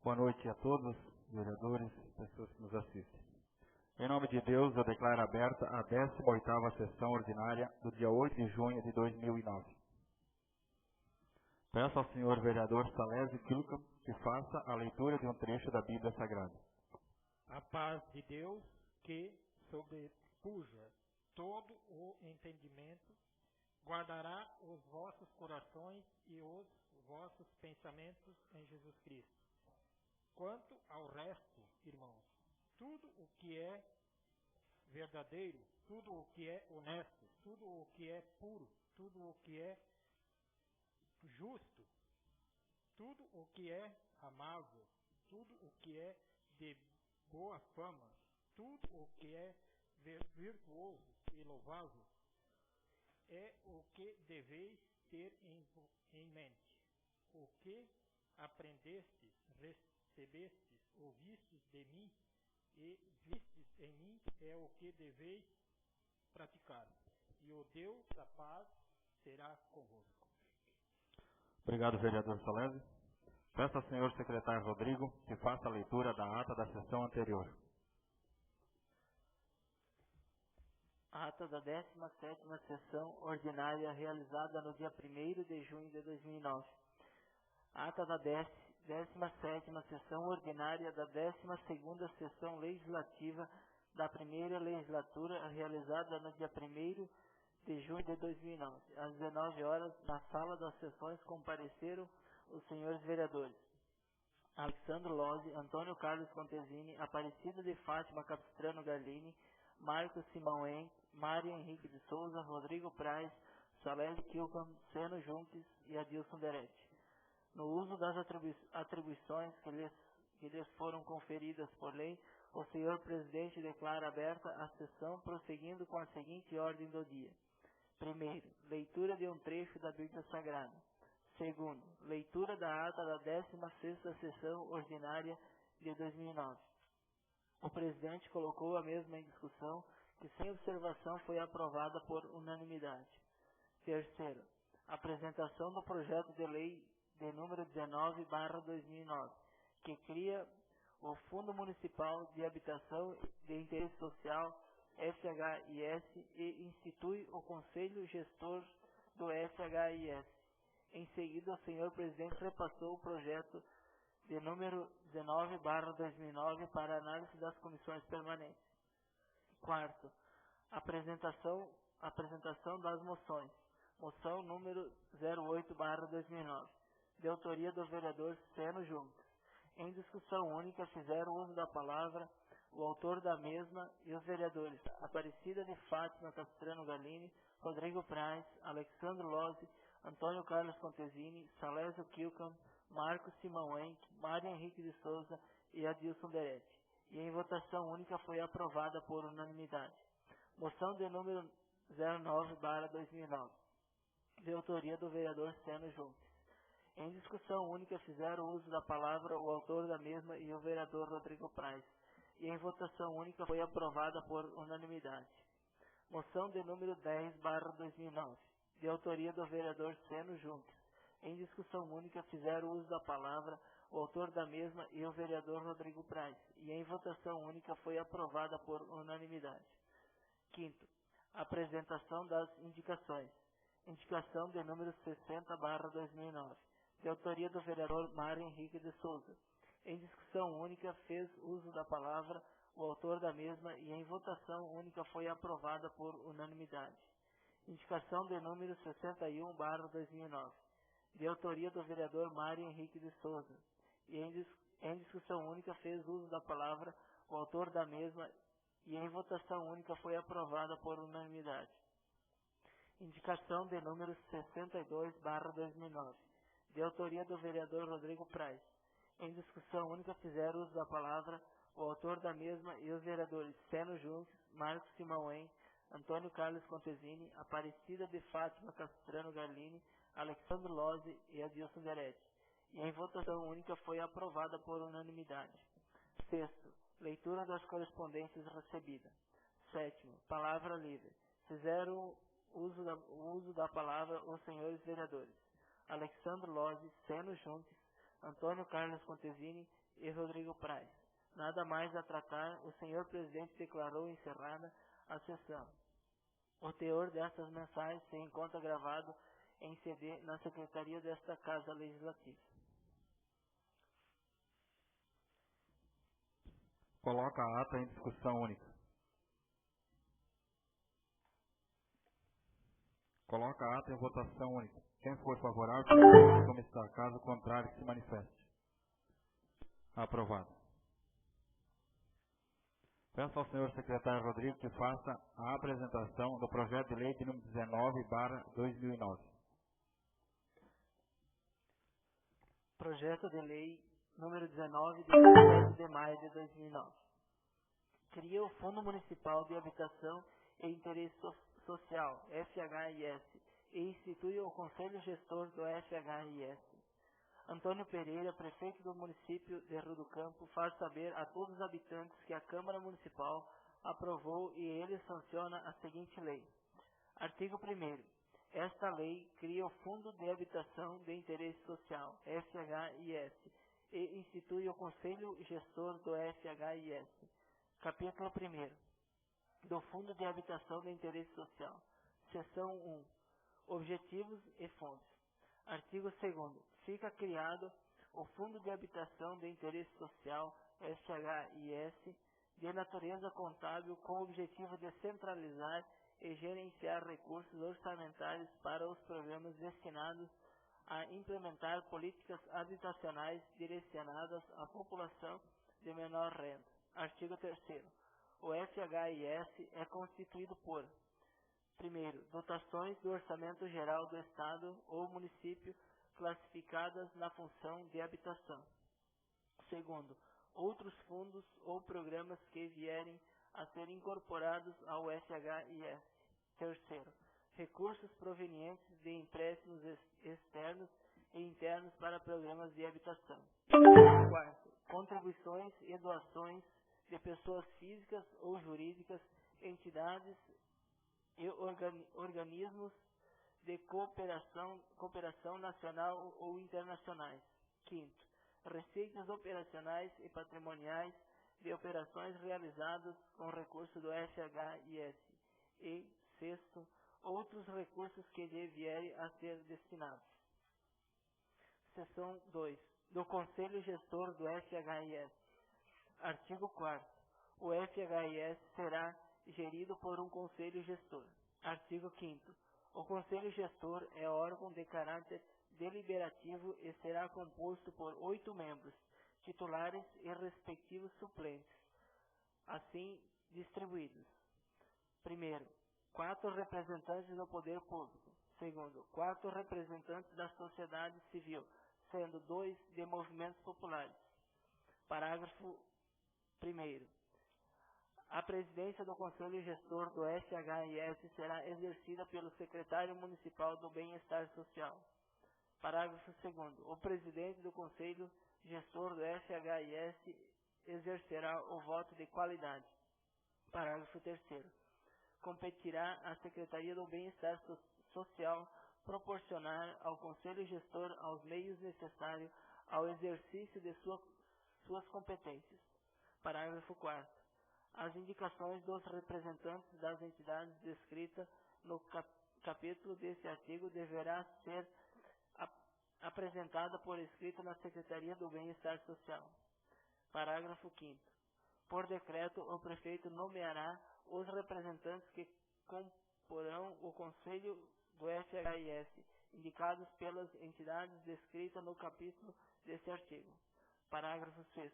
Boa noite a todos, vereadores, pessoas que nos assistem. Em nome de Deus, eu declaro aberta a 18ª sessão ordinária do dia 8 de junho de 2009. Peço ao senhor vereador Salésio Kilka que faça a leitura de um trecho da Bíblia Sagrada. A paz de Deus, que sobrepuja todo o entendimento, guardará os vossos corações e os vossos pensamentos em Jesus Cristo. Quanto ao resto, irmãos, tudo o que é verdadeiro, tudo o que é honesto, tudo o que é puro, tudo o que é justo, tudo o que é amável, tudo o que é de boa fama, tudo o que é virtuoso e louvável, é o que deveis ter em mente. O que aprendestes, recebestes, ouvistes de mim e vistes em mim é o que deveis praticar. E o Deus da paz será convosco. Obrigado, vereador Salésio. Peço ao senhor secretário Rodrigo que faça a leitura da ata da sessão anterior. Ata da 17ª sessão ordinária realizada no dia 1º de junho de 2009. Ata da 17ª sessão ordinária da 12ª sessão legislativa da primeira legislatura realizada no dia 1º de junho de 2009. Às 19 horas, na sala das sessões compareceram os senhores vereadores Alexandre Lozzi, Antônio Carlos Contesini, Aparecida de Fátima Capistrano Garlini, Marcos Simão Henk, Mário Henrique de Souza, Rodrigo Praz, Salésio Kilcam, Seno Junques e Adilson Deretti. No uso das atribuições que lhes foram conferidas por lei, o senhor presidente declara aberta a sessão, prosseguindo com a seguinte ordem do dia. Primeiro, leitura de um trecho da Bíblia Sagrada. Segundo, leitura da ata da 16ª sessão ordinária de 2009. O presidente colocou a mesma em discussão, que sem observação foi aprovada por unanimidade. Terceiro, apresentação do projeto de lei de número 19/2009, que cria o Fundo Municipal de Habitação de Interesse Social, FHIS, e institui o Conselho Gestor do FHIS. Em seguida, o senhor presidente repassou o projeto de número 19/2009 para análise das comissões permanentes. Quarto, apresentação das moções. Moção número 08/2009, de autoria do vereador Seno Junques. Em discussão única, fizeram uso da palavra o autor da mesma e os vereadores Aparecida de Fátima Capistrano Garlini, Rodrigo Praz, Alexandre Lozzi, Antônio Carlos Contesini, Salésio Kilcam, Marcos Simão Henk, Mário Henrique de Souza e Adilson Deretti. E em votação única foi aprovada por unanimidade. Moção de número 09/2009, de autoria do vereador Seno Junques. Em discussão única fizeram uso da palavra o autor da mesma e o vereador Rodrigo Praz. E em votação única foi aprovada por unanimidade. Moção de número 10/2009, de autoria do vereador Seno Junques. Em discussão única fizeram uso da palavra o autor da mesma e o vereador Rodrigo Praz. E em votação única foi aprovada por unanimidade. Quinto, apresentação das indicações. Indicação de número 60/2009, de autoria do vereador Mário Henrique de Souza. Em discussão única fez uso da palavra o autor da mesma e em votação única foi aprovada por unanimidade. Indicação de número 61/2009, de autoria do vereador Mário Henrique de Souza. E em discussão única fez uso da palavra o autor da mesma e em votação única foi aprovada por unanimidade. Indicação de número 62/2009, de autoria do vereador Rodrigo Praz. Em discussão única fizeram uso da palavra o autor da mesma e os vereadores Seno Junques, Marcos Simão Henk, Antônio Carlos Contesini, Aparecida de Fátima Capistrano Garlini, Alexandre Lozzi e Adilson Deretti. E em votação única foi aprovada por unanimidade. Sexto, leitura das correspondências recebidas. Sétimo, palavra livre. Fizeram uso da palavra os senhores vereadores Alexandre Lozzi, Seno Junques, Antônio Carlos Contesini e Rodrigo Praz. Nada mais a tratar, o senhor presidente declarou encerrada a sessão. O teor destas mensagens se encontra gravado em CD na secretaria desta Casa Legislativa. Coloca a ata em discussão única. Coloca a ata em votação única. Quem for favorável, como está. Caso contrário, que se manifeste. Aprovado. Peço ao senhor secretário Rodrigo que faça a apresentação do projeto de lei de número 19/2009. Projeto de lei número 19, de 17 de maio de 2009. Cria o Fundo Municipal de Habitação e Interesse Social, FHIS, e institui o Conselho Gestor do FHIS. Antônio Pereira, prefeito do município de Rio do Campo, faz saber a todos os habitantes que a Câmara Municipal aprovou e ele sanciona a seguinte lei. Artigo 1º. Esta lei cria o Fundo de Habitação de Interesse Social, FHIS, e institui o Conselho Gestor do FHIS. Capítulo 1º. Do Fundo de Habitação de Interesse Social. Seção 1. Objetivos e fontes. Artigo 2º. Fica criado o Fundo de Habitação de Interesse Social, FHIS, de natureza contábil com o objetivo de centralizar e gerenciar recursos orçamentários para os programas destinados a implementar políticas habitacionais direcionadas à população de menor renda. Artigo 3º. O FHIS é constituído por: primeiro, dotações do Orçamento Geral do Estado ou município classificadas na função de habitação. Segundo, outros fundos ou programas que vierem a ser incorporados ao FHIS. Terceiro, recursos provenientes de empréstimos externos e internos para programas de habitação. Quarto, contribuições e doações de pessoas físicas ou jurídicas, entidades e organismos de cooperação nacional ou internacionais. Quinto, receitas operacionais e patrimoniais de operações realizadas com recurso do FHIS. E, sexto, outros recursos que lhe vierem a ser destinados. Seção 2. Do Conselho Gestor do FHIS. Artigo 4º. O FHIS será gerido por um Conselho Gestor. Artigo 5º. O Conselho Gestor é órgão de caráter deliberativo e será composto por 8 membros, titulares e respectivos suplentes, assim distribuídos. Primeiro, 4 representantes do poder público. Segundo, 4 representantes da sociedade civil, sendo 2 de movimentos populares. Parágrafo 1º. A presidência do Conselho Gestor do FHIS será exercida pelo Secretário Municipal do Bem-Estar Social. Parágrafo 2º. O presidente do Conselho Gestor do FHIS exercerá o voto de qualidade. Parágrafo 3º. Competirá à Secretaria do Bem-Estar Social proporcionar ao Conselho Gestor os meios necessários ao exercício de suas competências. Parágrafo 4º. As indicações dos representantes das entidades descritas no capítulo deste artigo deverá ser apresentada por escrito na Secretaria do Bem-Estar Social. Parágrafo 5º. Por decreto, o prefeito nomeará os representantes que comporão o Conselho do FHIS, indicados pelas entidades descritas no capítulo deste artigo. Parágrafo 6º.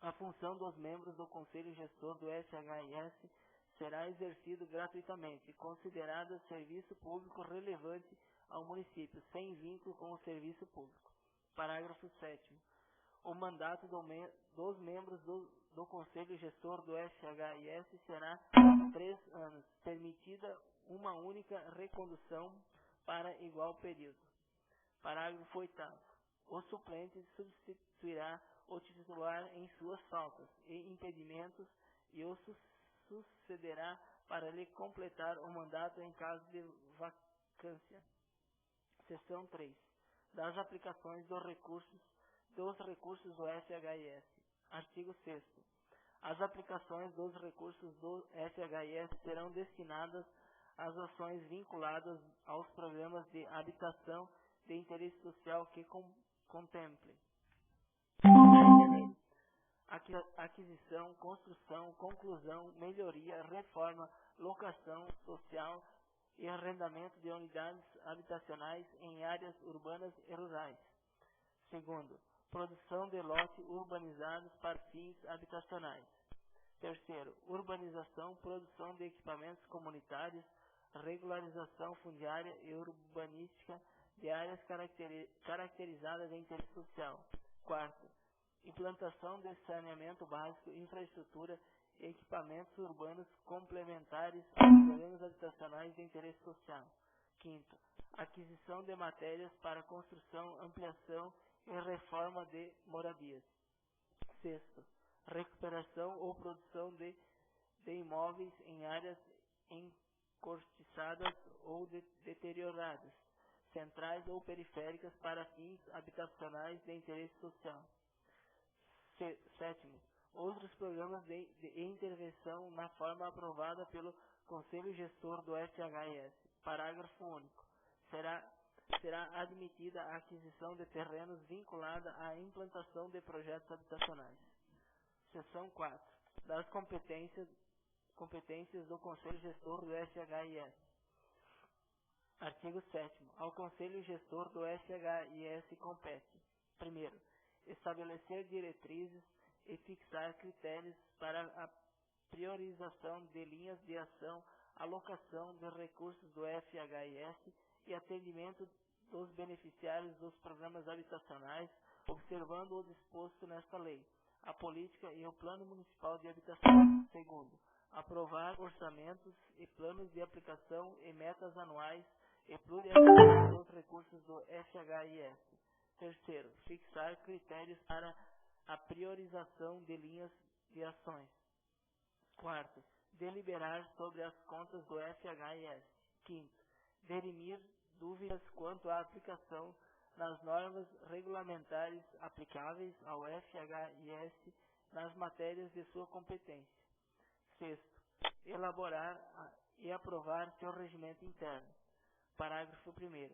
A função dos membros do Conselho Gestor do FHIS será exercida gratuitamente, considerada serviço público relevante ao município, sem vínculo com o serviço público. Parágrafo 7º. O mandato dos membros do Conselho Gestor do FHIS será 3 anos, permitida uma única recondução para igual período. Parágrafo 8º. O suplente substituirá o titular em suas faltas e impedimentos e o sucederá para lhe completar o mandato em caso de vacância. Seção 3. Das aplicações dos recursos dos recursos do FHIS. Artigo 6º. As aplicações dos recursos do FHIS serão destinadas às ações vinculadas aos programas de habitação de interesse social que contemplem aquisição, construção, conclusão, melhoria, reforma, locação social e arrendamento de unidades habitacionais em áreas urbanas e rurais. Segundo, produção de lote urbanizados para fins habitacionais. Terceiro, urbanização, produção de equipamentos comunitários, regularização fundiária e urbanística de áreas caracterizadas de interesse social. Quarto, implantação de saneamento básico, infraestrutura e equipamentos urbanos complementares aos programas habitacionais de interesse social. Quinto, aquisição de matérias para construção, ampliação e reforma de moradias. Sexto, recuperação ou produção de imóveis em áreas encurtiçadas ou deterioradas, centrais ou periféricas para fins habitacionais de interesse social. Sétimo, outros programas de intervenção na forma aprovada pelo Conselho Gestor do FHIS. Parágrafo único. Será admitida a aquisição de terrenos vinculada à implantação de projetos habitacionais. Seção 4. Das competências do Conselho Gestor do FHIS. Artigo 7º. Ao Conselho Gestor do FHIS compete: primeiro, estabelecer diretrizes e fixar critérios para a priorização de linhas de ação, alocação de recursos do FHIS e atendimento dos beneficiários dos programas habitacionais, observando o disposto nesta lei, a política e o plano municipal de habitação. Segundo, aprovar orçamentos e planos de aplicação e metas anuais e plurianuais dos recursos do FHIS. Terceiro, fixar critérios para a priorização de linhas de ações. Quarto, deliberar sobre as contas do FHIS. Quinto, dirimir dúvidas quanto à aplicação das normas regulamentares aplicáveis ao FHIS nas matérias de sua competência. Sexto, elaborar e aprovar seu regimento interno. Parágrafo 1º.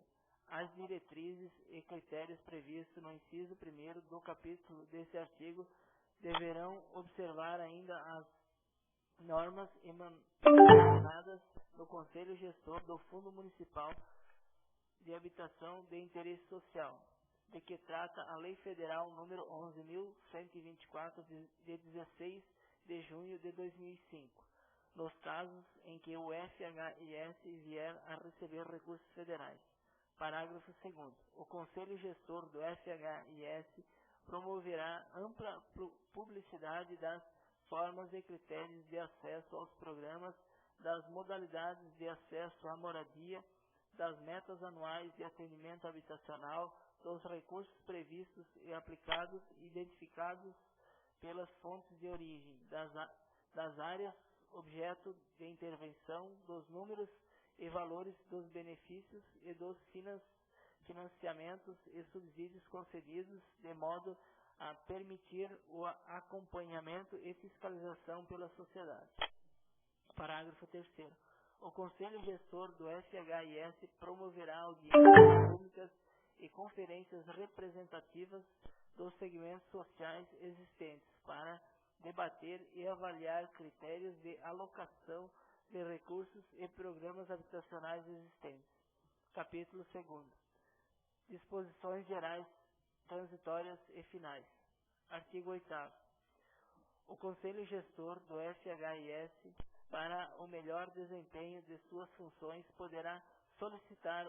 As diretrizes e critérios previstos no inciso 1º do capítulo deste artigo deverão observar ainda as normas emanadas do Conselho Gestor do Fundo Municipal de Habitação de Interesse Social, de que trata a Lei Federal nº 11.124, de 16 de junho de 2005, nos casos em que o FHIS vier a receber recursos federais. Parágrafo 2º. O Conselho Gestor do FHIS promoverá ampla publicidade das formas e critérios de acesso aos programas, das modalidades de acesso à moradia, das metas anuais de atendimento habitacional, dos recursos previstos e aplicados, identificados pelas fontes de origem, das áreas objeto de intervenção, dos números e valores dos benefícios e dos financiamentos e subsídios concedidos, de modo a permitir o acompanhamento e fiscalização pela sociedade. Parágrafo 3º. O Conselho Gestor do FHIS promoverá audiências públicas e conferências representativas dos segmentos sociais existentes para debater e avaliar critérios de alocação de recursos e programas habitacionais existentes. Capítulo 2º. Disposições gerais, transitórias e finais. Artigo 8º. O Conselho Gestor do FHIS, para o melhor desempenho de suas funções, poderá solicitar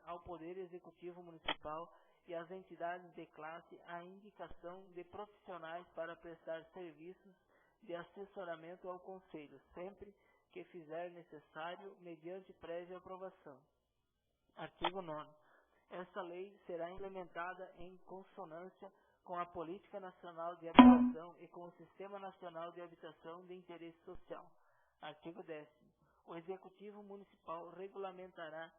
ao Poder Executivo Municipal e às entidades de classe a indicação de profissionais para prestar serviços de assessoramento ao Conselho, sempre que fizer necessário, mediante prévia aprovação. Artigo 9º. Esta lei será implementada em consonância com a Política Nacional de Habitação e com o Sistema Nacional de Habitação de Interesse Social. Artigo 10º. O Executivo Municipal regulamentará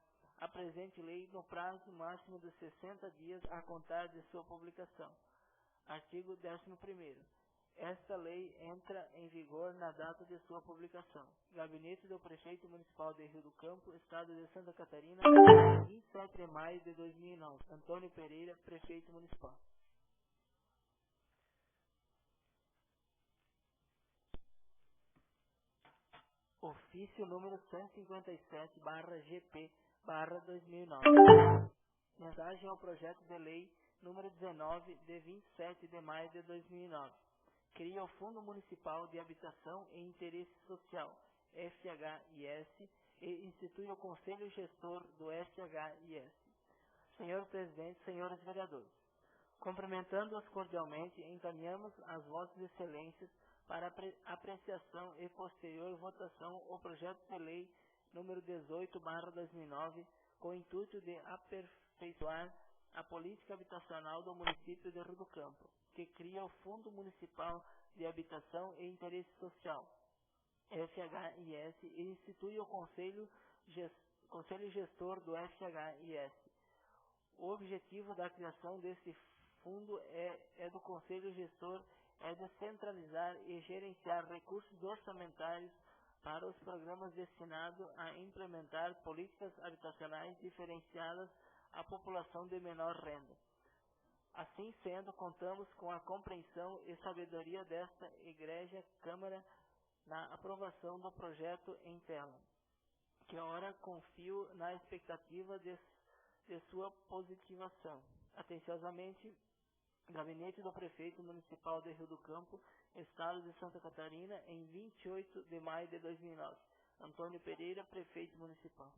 a presente lei no prazo máximo de 60 dias a contar de sua publicação. Artigo 11º. Esta lei entra em vigor na data de sua publicação. Gabinete do Prefeito Municipal de Rio do Campo, Estado de Santa Catarina, 27 de maio de 2009. Antônio Pereira, Prefeito Municipal. Ofício número 157/GP/2009. Mensagem ao projeto de lei número 19, de 27 de maio de 2009. Cria o Fundo Municipal de Habitação e Interesse Social, FHIS, e institui o Conselho Gestor do FHIS. Senhor Presidente, senhores vereadores, cumprimentando-os cordialmente, encaminhamos às vossas excelências para apreciação e posterior votação o projeto de lei número 18/2009, com o intuito de aperfeiçoar a política habitacional do município de Rio do Campo, que cria o Fundo Municipal de Habitação e Interesse Social, FHIS, e institui o Conselho Gestor do FHIS. O objetivo da criação desse fundo do Conselho Gestor é descentralizar e gerenciar recursos orçamentários para os programas destinados a implementar políticas habitacionais diferenciadas à população de menor renda. Assim sendo, contamos com a compreensão e sabedoria desta egrégia Câmara na aprovação do projeto em tela, que ora confio na expectativa de sua positivação. Atenciosamente, Gabinete do Prefeito Municipal de Rio do Campo, Estado de Santa Catarina, em 28 de maio de 2009. Antônio Pereira, Prefeito Municipal.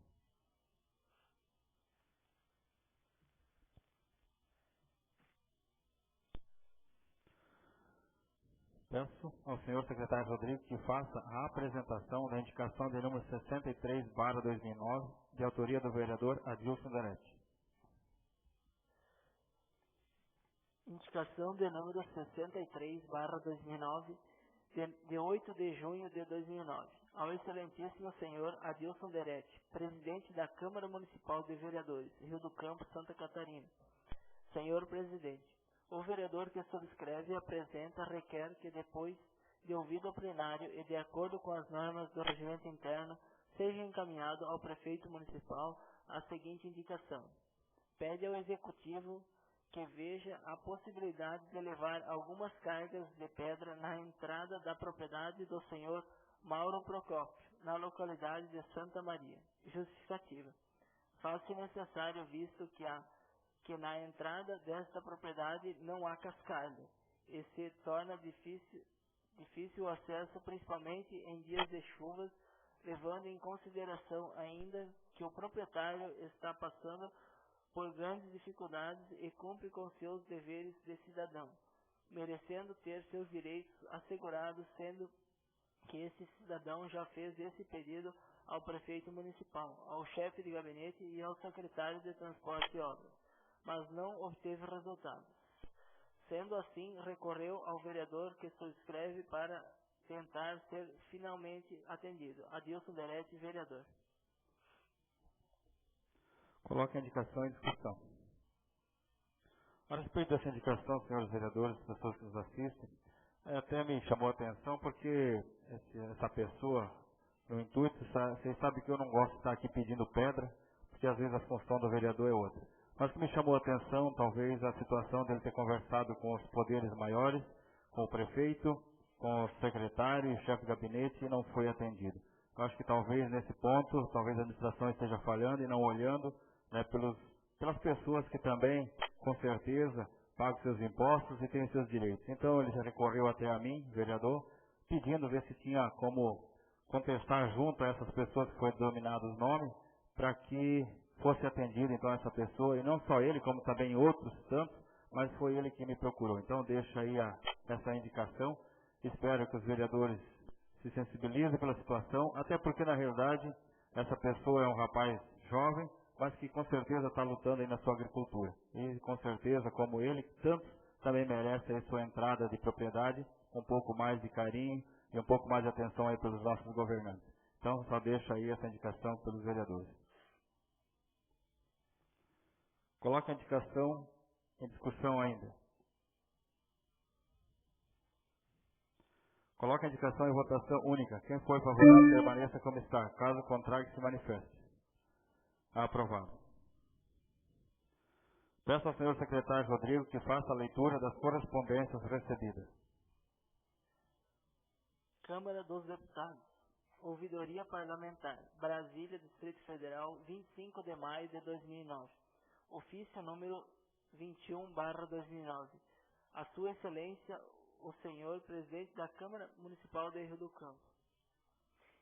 Peço ao senhor secretário Rodrigo que faça a apresentação da indicação de número 63/2009, de autoria do vereador Adilson Danete. Indicação de número 63/2009, de 8 de junho de 2009. Ao excelentíssimo senhor Adilson Derete, presidente da Câmara Municipal de Vereadores, Rio do Campo, Santa Catarina. Senhor presidente, o vereador que subscreve e apresenta requer que, depois de ouvido o plenário e de acordo com as normas do regimento interno, seja encaminhado ao prefeito municipal a seguinte indicação. Pede ao executivo que veja a possibilidade de levar algumas cargas de pedra na entrada da propriedade do senhor Mauro Procópio, na localidade de Santa Maria. Justificativa. Faz-se necessário, visto que na entrada desta propriedade não há cascalho, e se torna difícil o acesso, principalmente em dias de chuvas, levando em consideração ainda que o proprietário está passando por grandes dificuldades e cumpre com seus deveres de cidadão, merecendo ter seus direitos assegurados, sendo que esse cidadão já fez esse pedido ao prefeito municipal, ao chefe de gabinete e ao secretário de Transporte e Obras, mas não obteve resultados. Sendo assim, recorreu ao vereador que subscreve para tentar ser finalmente atendido. Adilson Derete, vereador. Coloque a indicação em discussão. A respeito dessa indicação, senhores vereadores, pessoas que nos assistem, até me chamou a atenção porque essa pessoa, no intuito, vocês sabem que eu não gosto de estar aqui pedindo pedra, porque às vezes a função do vereador é outra. Mas o que me chamou a atenção, talvez, a situação dele ter conversado com os poderes maiores, com o prefeito, com o secretário e chefe de gabinete e não foi atendido. Eu acho que talvez nesse ponto, talvez a administração esteja falhando e não olhando, né, pelas pessoas que também, com certeza, pagam seus impostos e têm seus direitos. Então ele já recorreu até a mim, vereador, pedindo ver se tinha como contestar junto a essas pessoas que foi denominado os nomes, para que fosse atendido então essa pessoa, e não só ele, como também outros tantos, mas foi ele que me procurou. Então deixa aí essa indicação. Espero que os vereadores se sensibilizem pela situação, até porque na realidade essa pessoa é um rapaz jovem, mas que com certeza está lutando aí na sua agricultura. E com certeza, como ele, tantos também merecem a sua entrada de propriedade, um pouco mais de carinho e um pouco mais de atenção aí pelos nossos governantes. Então só deixa aí essa indicação pelos vereadores. Coloque a indicação em discussão ainda. Coloque a indicação em votação única. Quem for favorável permaneça como está. Caso contrário, se manifeste. Aprovado. Peço ao senhor secretário Rodrigo que faça a leitura das correspondências recebidas. Câmara dos Deputados. Ouvidoria Parlamentar. Brasília, Distrito Federal, 25 de maio de 2009. Ofício número 21/2009. A Sua Excelência, o senhor Presidente da Câmara Municipal de Rio do Campo.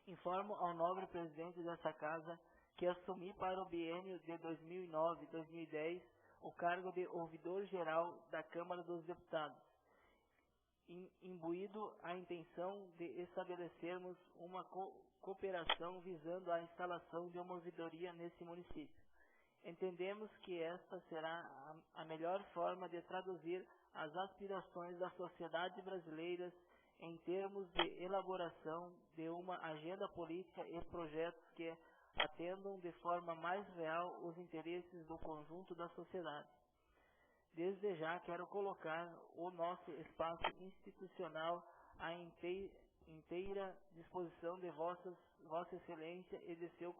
Informo ao nobre Presidente dessa Casa que assumi para o biênio de 2009-2010 o cargo de Ouvidor-Geral da Câmara dos Deputados, imbuído a intenção de estabelecermos uma cooperação visando a instalação de uma ouvidoria nesse município. Entendemos que esta será a melhor forma de traduzir as aspirações da sociedade brasileira em termos de elaboração de uma agenda política e projetos que atendam de forma mais real os interesses do conjunto da sociedade. Desde já quero colocar o nosso espaço institucional à inteira disposição de Vossa Excelência e de seu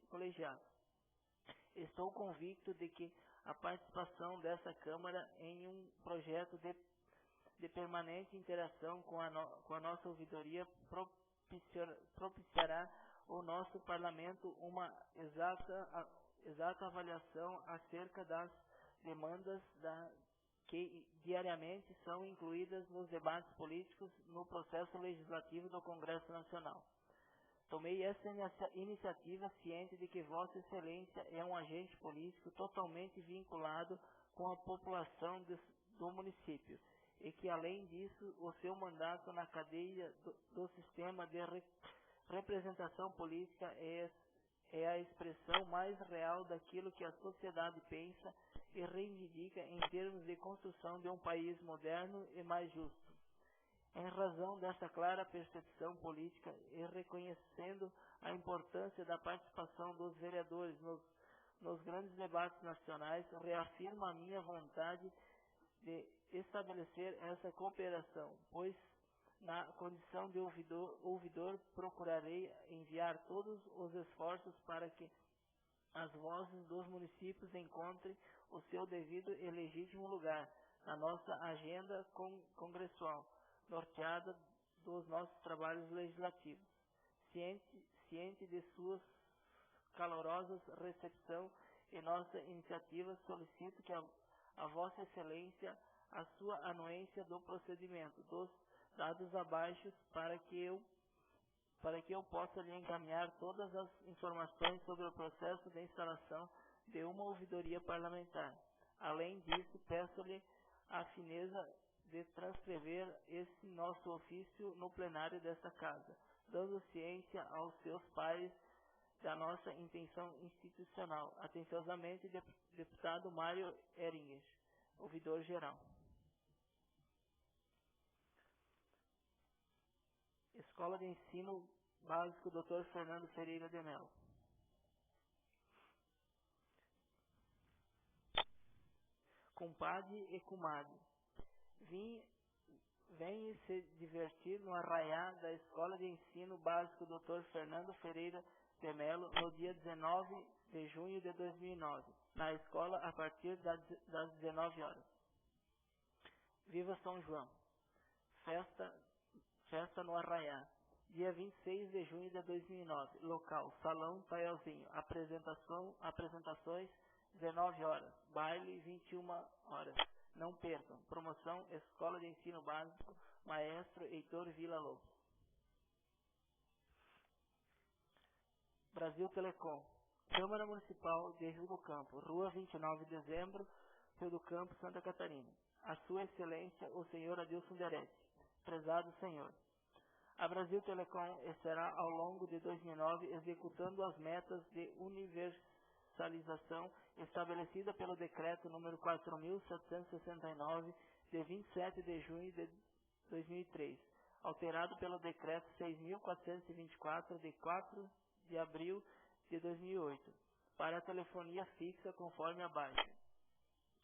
colegiado. Estou convicto de que a participação dessa Câmara em um projeto de permanente interação com a nossa ouvidoria propiciará ao nosso Parlamento uma exata avaliação acerca das demandas que diariamente são incluídas nos debates políticos no processo legislativo do Congresso Nacional. Tomei essa iniciativa ciente de que Vossa Excelência é um agente político totalmente vinculado com a população do município e que, além disso, o seu mandato na cadeia do sistema de representação política é a expressão mais real daquilo que a sociedade pensa e reivindica em termos de construção de um país moderno e mais justo. Em razão dessa clara percepção política e reconhecendo a importância da participação dos vereadores nos grandes debates nacionais, reafirmo a minha vontade de estabelecer essa cooperação, pois, na condição de ouvidor, procurarei enviar todos os esforços para que as vozes dos municípios encontrem o seu devido e legítimo lugar na nossa agenda congressual, norteada dos nossos trabalhos legislativos. Ciente de sua calorosa recepção e nossa iniciativa, solicito que a Vossa Excelência a sua anuência do procedimento dos dados abaixo para que eu possa lhe encaminhar todas as informações sobre o processo de instalação de uma ouvidoria parlamentar. Além disso, peço-lhe a fineza de transcrever esse nosso ofício no plenário desta Casa, dando ciência aos seus pares da nossa intenção institucional. Atenciosamente, deputado Mário Heringes, ouvidor-geral. Escola de Ensino Básico Dr. Fernando Ferreira de Mello. Compadre e comadre, venha se divertir no arraiá da Escola de Ensino Básico Dr. Fernando Ferreira de Mello no dia 19 de junho de 2009, na escola a partir das 19 horas. Viva São João! Festa no Arraiá. Dia 26 de junho de 2009. Local, Salão Taielzinho. Apresentações, 19 horas. Baile, 21 horas. Não percam. Promoção, Escola de Ensino Básico, Maestro Heitor Vila Lobos. Brasil Telecom. Câmara Municipal de Rio do Campo. Rua 29 de dezembro, Rio do Campo, Santa Catarina. A Sua Excelência, o senhor Adilson Deretti. Prezado senhor. A Brasil Telecom estará ao longo de 2009 executando as metas de universalização estabelecida pelo decreto número 4.769 de 27 de junho de 2003, alterado pelo decreto 6.424 de 4 de abril de 2008, para a telefonia fixa conforme abaixo.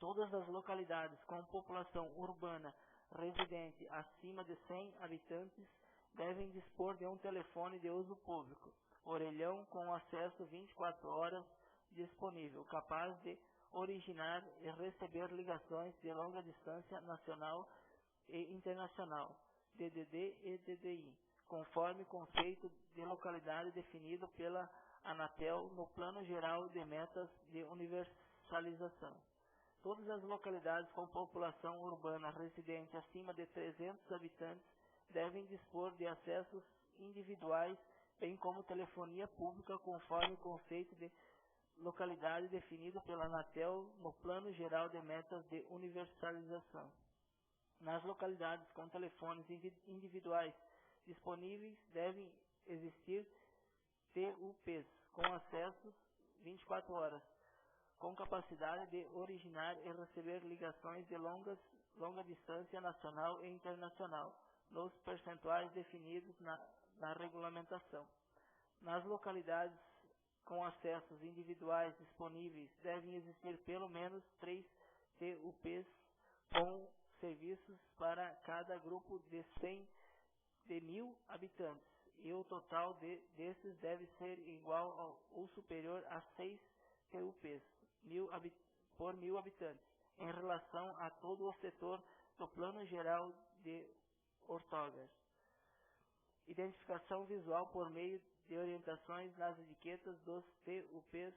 Todas as localidades com população urbana residente acima de 100 habitantes devem dispor de um telefone de uso público, orelhão com acesso 24 horas disponível, capaz de originar e receber ligações de longa distância nacional e internacional, DDD e DDI, conforme conceito de localidade definido pela Anatel no Plano Geral de Metas de Universalização. Todas as localidades com população urbana residente acima de 300 habitantes devem dispor de acessos individuais, bem como telefonia pública, conforme o conceito de localidade definido pela Anatel no Plano Geral de Metas de Universalização. Nas localidades com telefones individuais disponíveis devem existir TUPs com acessos 24 horas, com capacidade de originar e receber ligações de longa distância nacional e internacional, nos percentuais definidos na regulamentação. Nas localidades com acessos individuais disponíveis devem existir pelo menos 3 TUPs com serviços para cada grupo de 1.000 habitantes, e o total desses deve ser igual ou superior a 6 TUPs por 1.000 habitantes, em relação a todo o setor do Plano Geral de Ortogas. Identificação visual por meio de orientações nas etiquetas dos TUPs.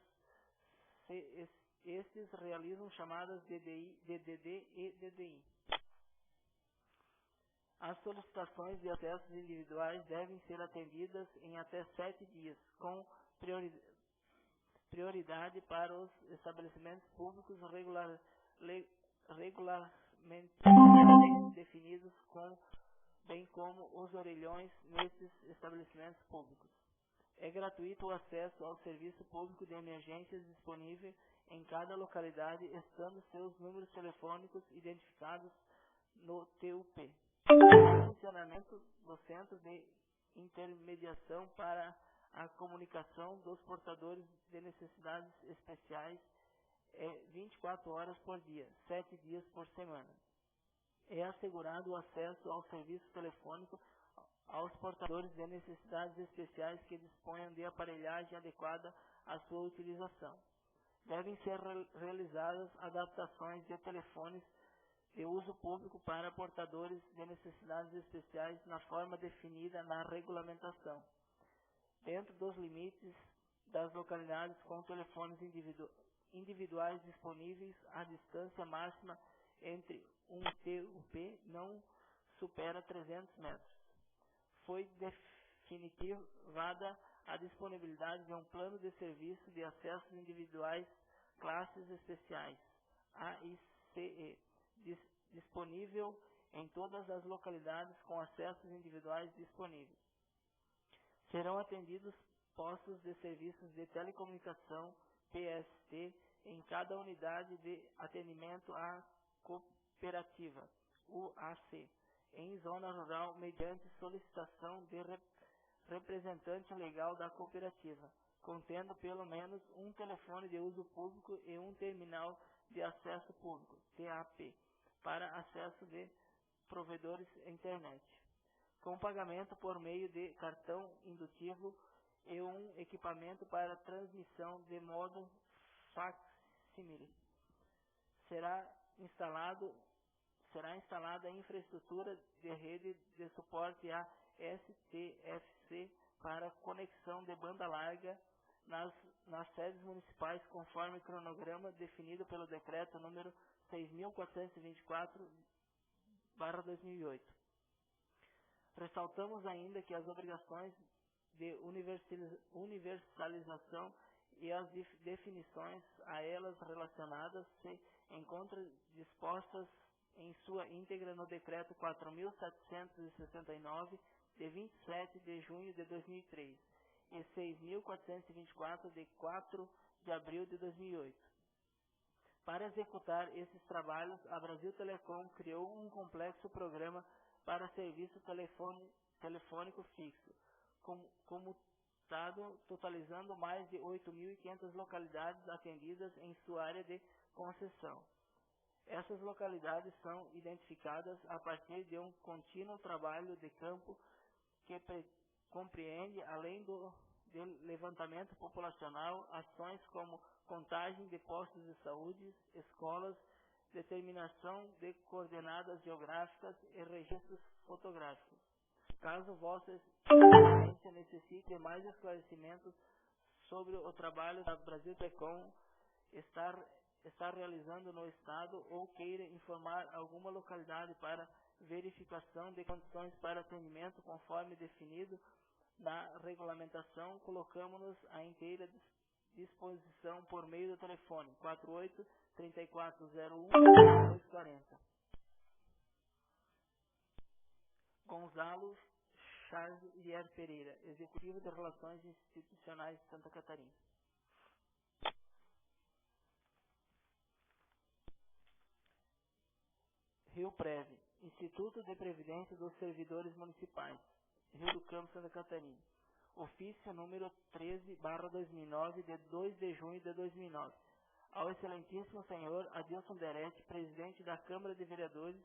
Estes realizam chamadas DDD e DDI. As solicitações de acessos individuais devem ser atendidas em até 7 dias, com prioridade para os estabelecimentos públicos regularmente definidos, bem como os orelhões nesses estabelecimentos públicos. É gratuito o acesso ao serviço público de emergências disponível em cada localidade, estando seus números telefônicos identificados no TUP. O funcionamento do Centro de Intermediação para a Comunicação dos Portadores de Necessidades Especiais é 24 horas por dia, 7 dias por semana. É assegurado o acesso ao serviço telefônico aos portadores de necessidades especiais que disponham de aparelhagem adequada à sua utilização. Devem ser realizadas adaptações de telefones de uso público para portadores de necessidades especiais na forma definida na regulamentação, dentro dos limites das localidades com telefones individuais disponíveis. A distância máxima entre um TUP não supera 300 metros. Foi definitivada a disponibilidade de um plano de serviço de acessos individuais classes especiais, AICE, disponível em todas as localidades com acessos individuais disponíveis. Serão atendidos postos de serviços de telecomunicação, PST, em cada unidade de atendimento à cooperativa, UAC, em zona rural, mediante solicitação de representante legal da cooperativa, contendo pelo menos um telefone de uso público e um terminal de acesso público, TAP, para acesso de provedores internet, com pagamento por meio de cartão indutivo e um equipamento para transmissão de modo facsímile. Será instalada a infraestrutura de rede de suporte a STFC para conexão de banda larga nas sedes municipais, conforme cronograma definido pelo decreto número 6.424/2008. Ressaltamos ainda que as obrigações de universalização e as definições a elas relacionadas se encontram dispostas em sua íntegra no decreto 4.769, de 27 de junho de 2003, e 6.424, de 4 de abril de 2008. Para executar esses trabalhos, a Brasil Telecom criou um complexo programa para serviço telefônico fixo, comutado, totalizando mais de 8.500 localidades atendidas em sua área de concessão. Essas localidades são identificadas a partir de um contínuo trabalho de campo que compreende, além do levantamento populacional, ações como contagem de postos de saúde, escolas, determinação de coordenadas geográficas e registros fotográficos. Caso Vossa Excelência necessite de mais esclarecimentos sobre o trabalho da Brasil Telecom está realizando no Estado ou queira informar alguma localidade para verificação de condições para atendimento conforme definido na regulamentação, colocamos-nos à inteira disposição por meio do telefone 48-3401-240. Gonzalo Xavier Pereira, Executivo de Relações Institucionais de Santa Catarina. Rio Preve, Instituto de Previdência dos Servidores Municipais, Rio do Campo, Santa Catarina. Ofício número 13/2009, de 2 de junho de 2009. Ao excelentíssimo senhor Adilson Derete, presidente da Câmara de Vereadores,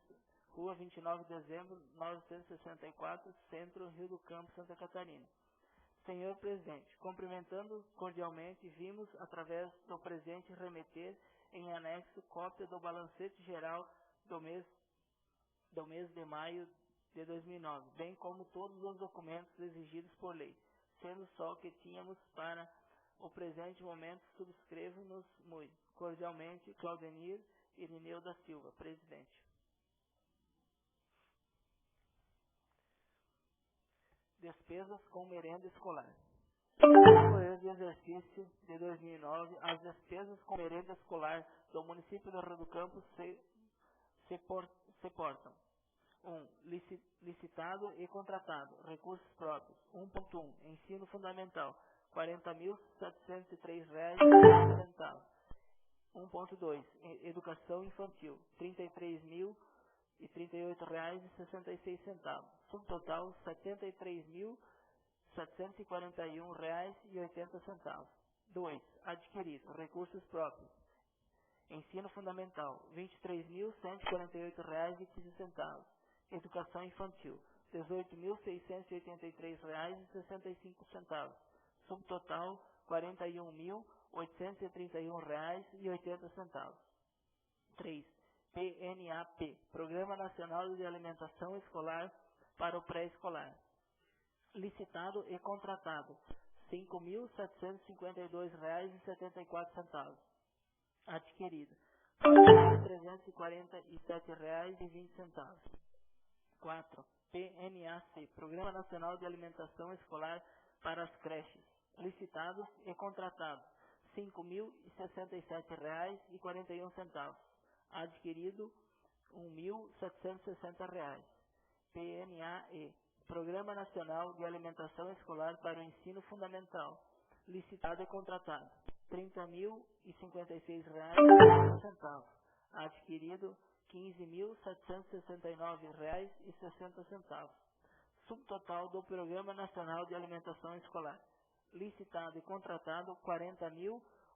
Rua 29 de dezembro, 964, Centro, Rio do Campo, Santa Catarina. Senhor presidente, cumprimentando cordialmente, vimos, através do presente, remeter em anexo cópia do balancete geral do mês de maio de 2009, bem como todos os documentos exigidos por lei, sendo só que tínhamos para o presente momento. Subscrevo-nos muito cordialmente Claudenir Irineu da Silva, presidente. Despesas com merenda escolar. No ano de exercício de 2009, as despesas com merenda escolar do município do Rio do Campo se portam: 1. Licitado e contratado, recursos próprios, 1.1, ensino fundamental, R$ 40.703,30. 1.2, educação infantil, R$ 33.038,66. Subtotal, R$ 73.741,80. 2. Adquirido, recursos próprios, ensino fundamental, R$ 23.148,15. Educação infantil, R$ 18.683,65. Subtotal, R$ 41.831,80. 3. PNAP, Programa Nacional de Alimentação Escolar para o Pré-Escolar. Licitado e contratado, R$ 5.752,74. Adquirido, R$ 4.347,20. 4. PNAC, Programa Nacional de Alimentação Escolar para as Creches. Licitados e contratados, R$ 5.067,41. Adquirido, R$ 1.760. PNAE, Programa Nacional de Alimentação Escolar para o Ensino Fundamental. Licitado e contratado, R$ 30.056,40. Adquirido, R$ 15.769,60. Subtotal do Programa Nacional de Alimentação Escolar. Licitado e contratado, R$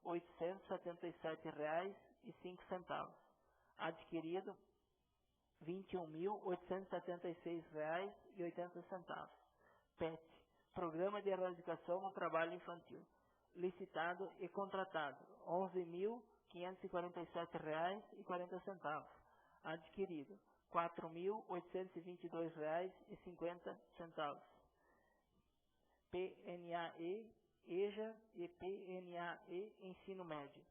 40.877,05. Adquirido, R$ 21.876,80. PET, Programa de Erradicação do Trabalho Infantil. Licitado e contratado, R$ 11.547,40. Adquirido, R$ 4.822,50. PNAE, EJA e PNAE Ensino Médio.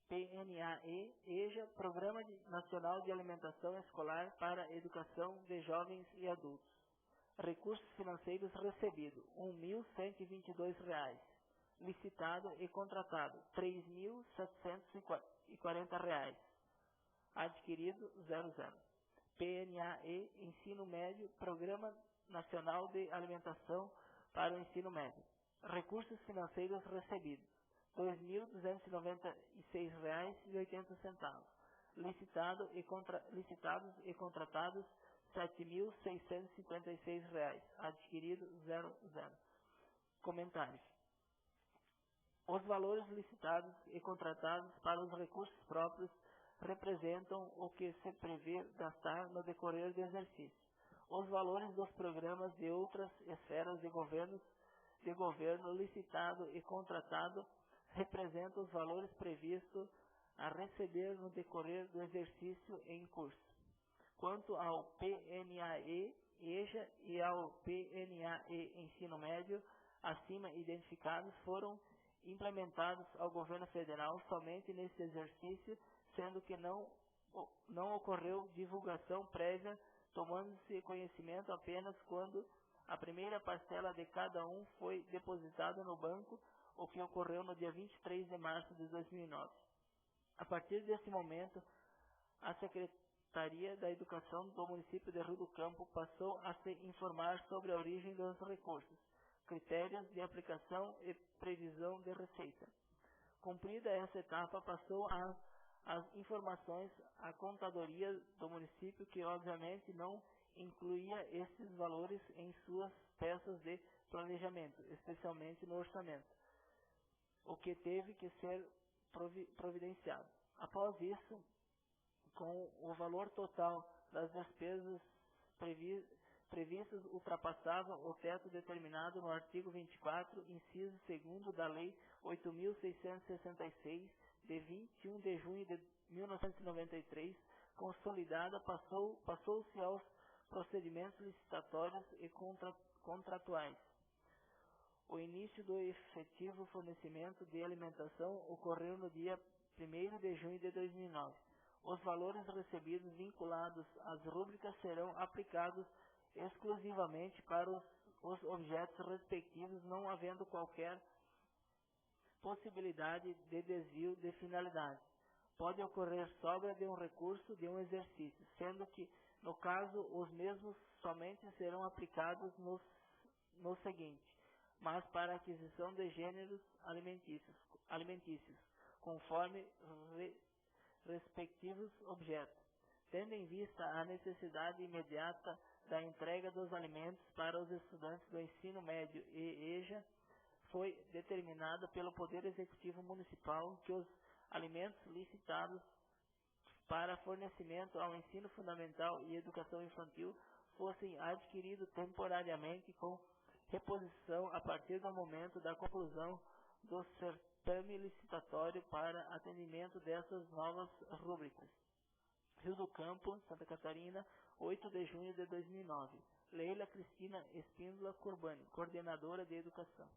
PNAE, EJA, Programa Nacional de Alimentação Escolar para a Educação de Jovens e Adultos. Recursos financeiros recebidos, R$ 1.122. Licitado e contratado, R$ 3.740. Adquirido, 00. PNAE, Ensino Médio, Programa Nacional de Alimentação para o Ensino Médio. Recursos financeiros recebidos, R$ 2.296,80. Licitados e contratados, R$ 7.656. Adquirido, 00. Comentários. Os valores licitados e contratados para os recursos próprios representam o que se prevê gastar no decorrer do exercício. Os valores dos programas de outras esferas de governo licitado e contratado representam os valores previstos a receber no decorrer do exercício em curso. Quanto ao PNAE EJA e ao PNAE Ensino Médio, acima identificados, foram implementados ao governo federal somente nesse exercício, sendo que não ocorreu divulgação prévia, tomando-se conhecimento apenas quando a primeira parcela de cada um foi depositada no banco, o que ocorreu no dia 23 de março de 2009. A partir desse momento, a Secretaria da Educação do município de Rio do Campo passou a se informar sobre a origem dos recursos, critérios de aplicação e previsão de receita. Cumprida essa etapa, passou as informações à contadoria do município, que obviamente não incluía esses valores em suas peças de planejamento, especialmente no orçamento, o que teve que ser providenciado. Após isso, com o valor total das despesas previstas ultrapassava o teto determinado no artigo 24, inciso 2º da Lei 8.666, de 21 de junho de 1993, consolidada, passou-se aos procedimentos licitatórios e contratuais. O início do efetivo fornecimento de alimentação ocorreu no dia 1º de junho de 2009. Os valores recebidos vinculados às rúbricas serão aplicados exclusivamente para os objetos respectivos, não havendo qualquer possibilidade de desvio de finalidade. Pode ocorrer sobra de um recurso de um exercício, sendo que, no caso, os mesmos somente serão aplicados no seguinte, mas para aquisição de gêneros alimentícios conforme respectivos objetos. Tendo em vista a necessidade imediata da entrega dos alimentos para os estudantes do ensino médio e EJA, foi determinada pelo Poder Executivo Municipal que os alimentos licitados para fornecimento ao ensino fundamental e educação infantil fossem adquiridos temporariamente com reposição a partir do momento da conclusão do certame licitatório para atendimento dessas novas rúbricas. Rio do Campo, Santa Catarina, 8 de junho de 2009. Leila Cristina Espíndola Curbani, coordenadora de Educação.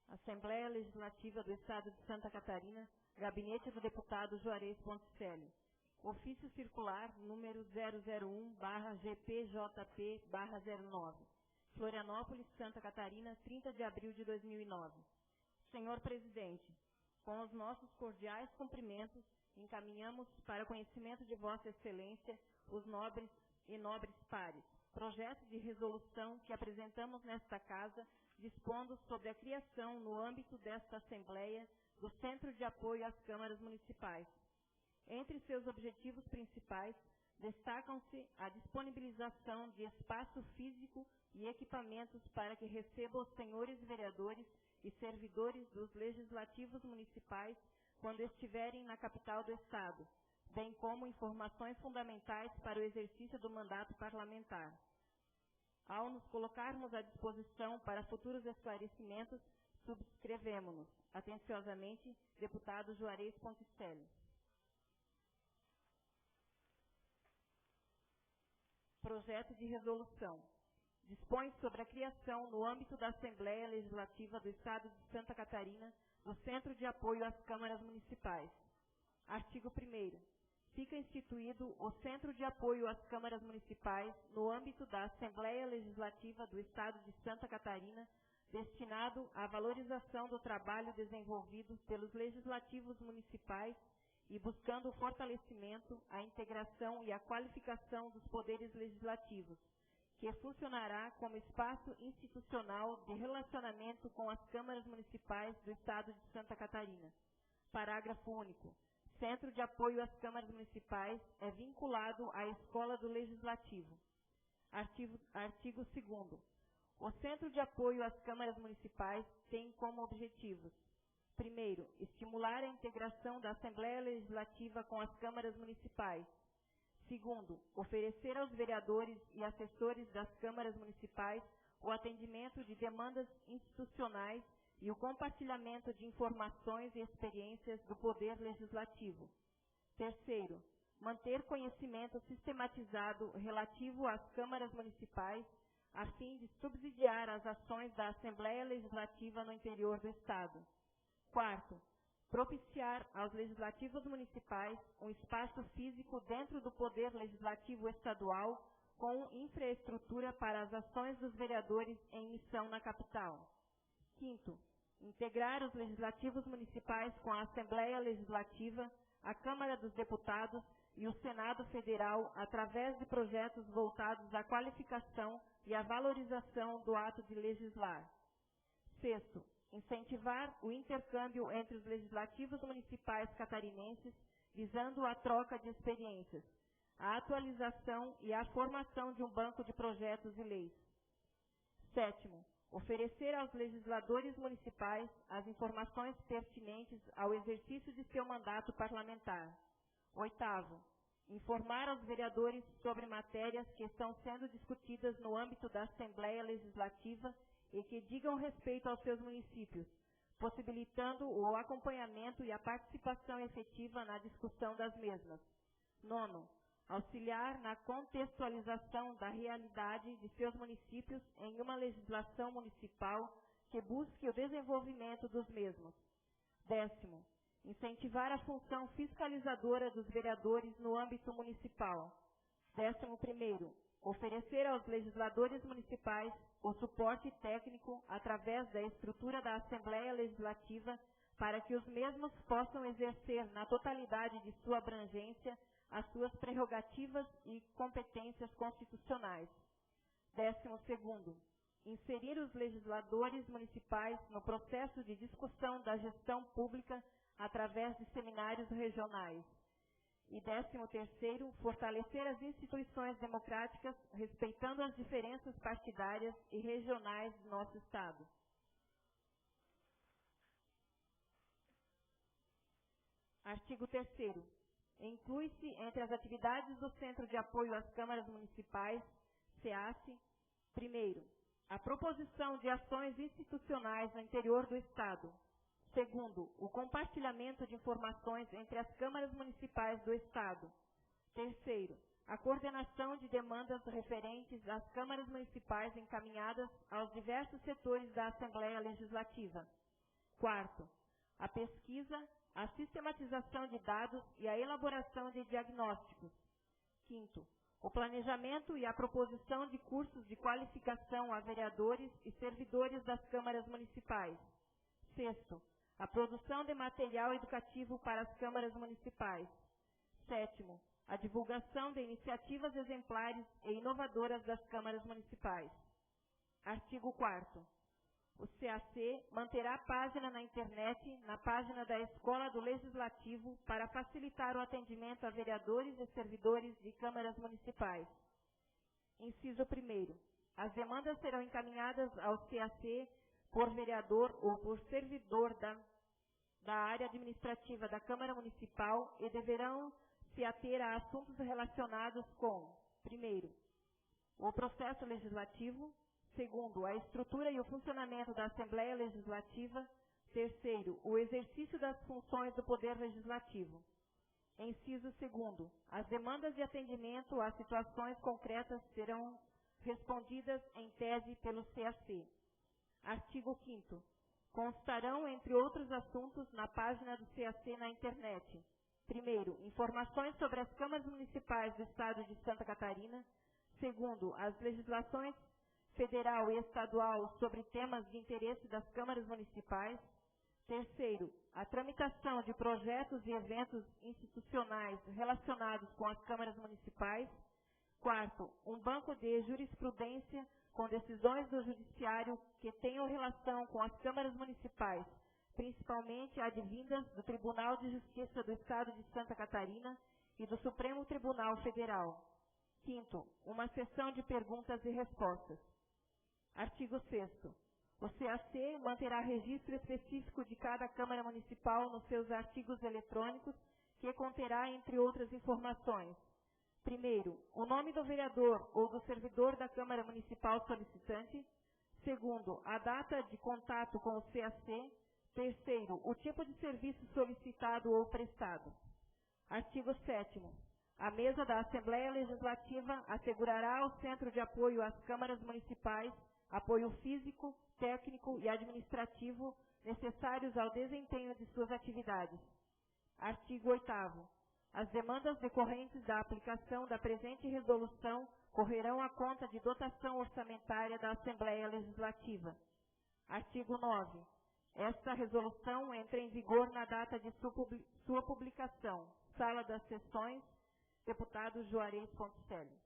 Assembleia Legislativa do Estado de Santa Catarina, Gabinete do Deputado Juarez Ponticelli. Ofício Circular número 001/GPJP/09. Florianópolis, Santa Catarina, 30 de abril de 2009. Senhor Presidente, com os nossos cordiais cumprimentos, encaminhamos para conhecimento de Vossa Excelência os nobres e nobres pares projeto de resolução que apresentamos nesta Casa, dispondo sobre a criação, no âmbito desta Assembleia, do Centro de Apoio às Câmaras Municipais. Entre seus objetivos principais, destacam-se a disponibilização de espaço físico e equipamentos para que receba os senhores vereadores e servidores dos legislativos municipais quando estiverem na capital do Estado, bem como informações fundamentais para o exercício do mandato parlamentar. Ao nos colocarmos à disposição para futuros esclarecimentos, subscrevemo-nos. Atenciosamente, deputado Juarez Ponticelli. Projeto de resolução. Dispõe sobre a criação, no âmbito da Assembleia Legislativa do Estado de Santa Catarina, do Centro de Apoio às Câmaras Municipais. Artigo 1º. Fica instituído o Centro de Apoio às Câmaras Municipais no âmbito da Assembleia Legislativa do Estado de Santa Catarina, destinado à valorização do trabalho desenvolvido pelos legislativos municipais e buscando o fortalecimento, a integração e a qualificação dos poderes legislativos, que funcionará como espaço institucional de relacionamento com as câmaras municipais do Estado de Santa Catarina. Parágrafo único. Centro de apoio às câmaras municipais é vinculado à Escola do Legislativo. Artigo 2º. O Centro de apoio às câmaras municipais tem como objetivos: primeiro, estimular a integração da Assembleia Legislativa com as câmaras municipais. Segundo, oferecer aos vereadores e assessores das câmaras municipais o atendimento de demandas institucionais e o compartilhamento de informações e experiências do Poder Legislativo. Terceiro, manter conhecimento sistematizado relativo às câmaras municipais, a fim de subsidiar as ações da Assembleia Legislativa no interior do Estado. Quarto, propiciar aos legislativos municipais um espaço físico dentro do Poder Legislativo Estadual com infraestrutura para as ações dos vereadores em missão na capital. Quinto, integrar os legislativos municipais com a Assembleia Legislativa, a Câmara dos Deputados e o Senado Federal através de projetos voltados à qualificação e à valorização do ato de legislar. Sexto, incentivar o intercâmbio entre os legislativos municipais catarinenses, visando a troca de experiências, a atualização e a formação de um banco de projetos e leis. Sétimo, oferecer aos legisladores municipais as informações pertinentes ao exercício de seu mandato parlamentar. Oitavo, informar aos vereadores sobre matérias que estão sendo discutidas no âmbito da Assembleia Legislativa e que digam respeito aos seus municípios, possibilitando o acompanhamento e a participação efetiva na discussão das mesmas. Nono, auxiliar na contextualização da realidade de seus municípios em uma legislação municipal que busque o desenvolvimento dos mesmos. Décimo, incentivar a função fiscalizadora dos vereadores no âmbito municipal. 11º, oferecer aos legisladores municipais o suporte técnico através da estrutura da Assembleia Legislativa para que os mesmos possam exercer na totalidade de sua abrangência as suas prerrogativas e competências constitucionais. 12º, inserir os legisladores municipais no processo de discussão da gestão pública através de seminários regionais. E 13º, fortalecer as instituições democráticas, respeitando as diferenças partidárias e regionais do nosso Estado. Artigo 3º. Inclui-se entre as atividades do Centro de Apoio às Câmaras Municipais, CEACE, primeiro, a proposição de ações institucionais no interior do Estado. Segundo, o compartilhamento de informações entre as câmaras municipais do Estado. Terceiro, a coordenação de demandas referentes às câmaras municipais encaminhadas aos diversos setores da Assembleia Legislativa. Quarto, a pesquisa, a sistematização de dados e a elaboração de diagnósticos. Quinto, o planejamento e a proposição de cursos de qualificação a vereadores e servidores das câmaras municipais. Sexto, a produção de material educativo para as câmaras municipais. Sétimo, a divulgação de iniciativas exemplares e inovadoras das câmaras municipais. Artigo 4º. O CAC manterá página na internet, na página da Escola do Legislativo, para facilitar o atendimento a vereadores e servidores de câmaras municipais. Inciso 1º. As demandas serão encaminhadas ao CAC por vereador ou por servidor da área administrativa da Câmara Municipal e deverão se ater a assuntos relacionados com, primeiro, o processo legislativo, segundo, a estrutura e o funcionamento da Assembleia Legislativa, terceiro, o exercício das funções do Poder Legislativo. Inciso 2º, as demandas de atendimento às situações concretas serão respondidas em tese pelo CAC. Artigo 5º. Constarão, entre outros assuntos, na página do CAC na internet. Primeiro, informações sobre as câmaras municipais do Estado de Santa Catarina. Segundo, as legislações federal e estadual sobre temas de interesse das câmaras municipais. Terceiro, a tramitação de projetos e eventos institucionais relacionados com as câmaras municipais. Quarto, um banco de jurisprudência com decisões do Judiciário que tenham relação com as câmaras municipais, principalmente advindas do Tribunal de Justiça do Estado de Santa Catarina e do Supremo Tribunal Federal. Quinto, uma sessão de perguntas e respostas. Artigo 6º. O CAC manterá registro específico de cada Câmara Municipal nos seus artigos eletrônicos, que conterá, entre outras informações: primeiro, o nome do vereador ou do servidor da Câmara Municipal solicitante. Segundo, a data de contato com o CAC. Terceiro, o tipo de serviço solicitado ou prestado. Artigo 7º. A mesa da Assembleia Legislativa assegurará ao Centro de Apoio às Câmaras Municipais apoio físico, técnico e administrativo necessários ao desempenho de suas atividades. Artigo 8º. As demandas decorrentes da aplicação da presente resolução correrão à conta de dotação orçamentária da Assembleia Legislativa. Artigo 9º. Esta resolução entra em vigor na data de sua publicação. Sala das Sessões, deputado Juarez Ponticelli.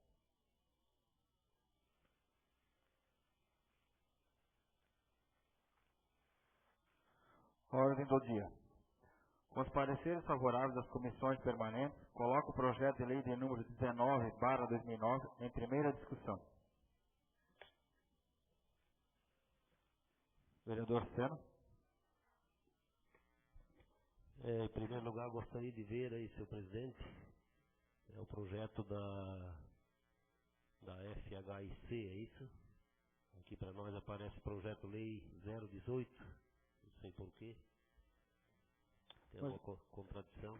Ordem do dia. Com os pareceres favoráveis das comissões permanentes, coloco o projeto de lei de número 19/2009 em primeira discussão. Vereador Sena. Em primeiro lugar, gostaria de ver aí, senhor presidente, o projeto da FHIC, é isso? Aqui para nós aparece projeto lei 018, não sei porquê. Tem alguma contradição?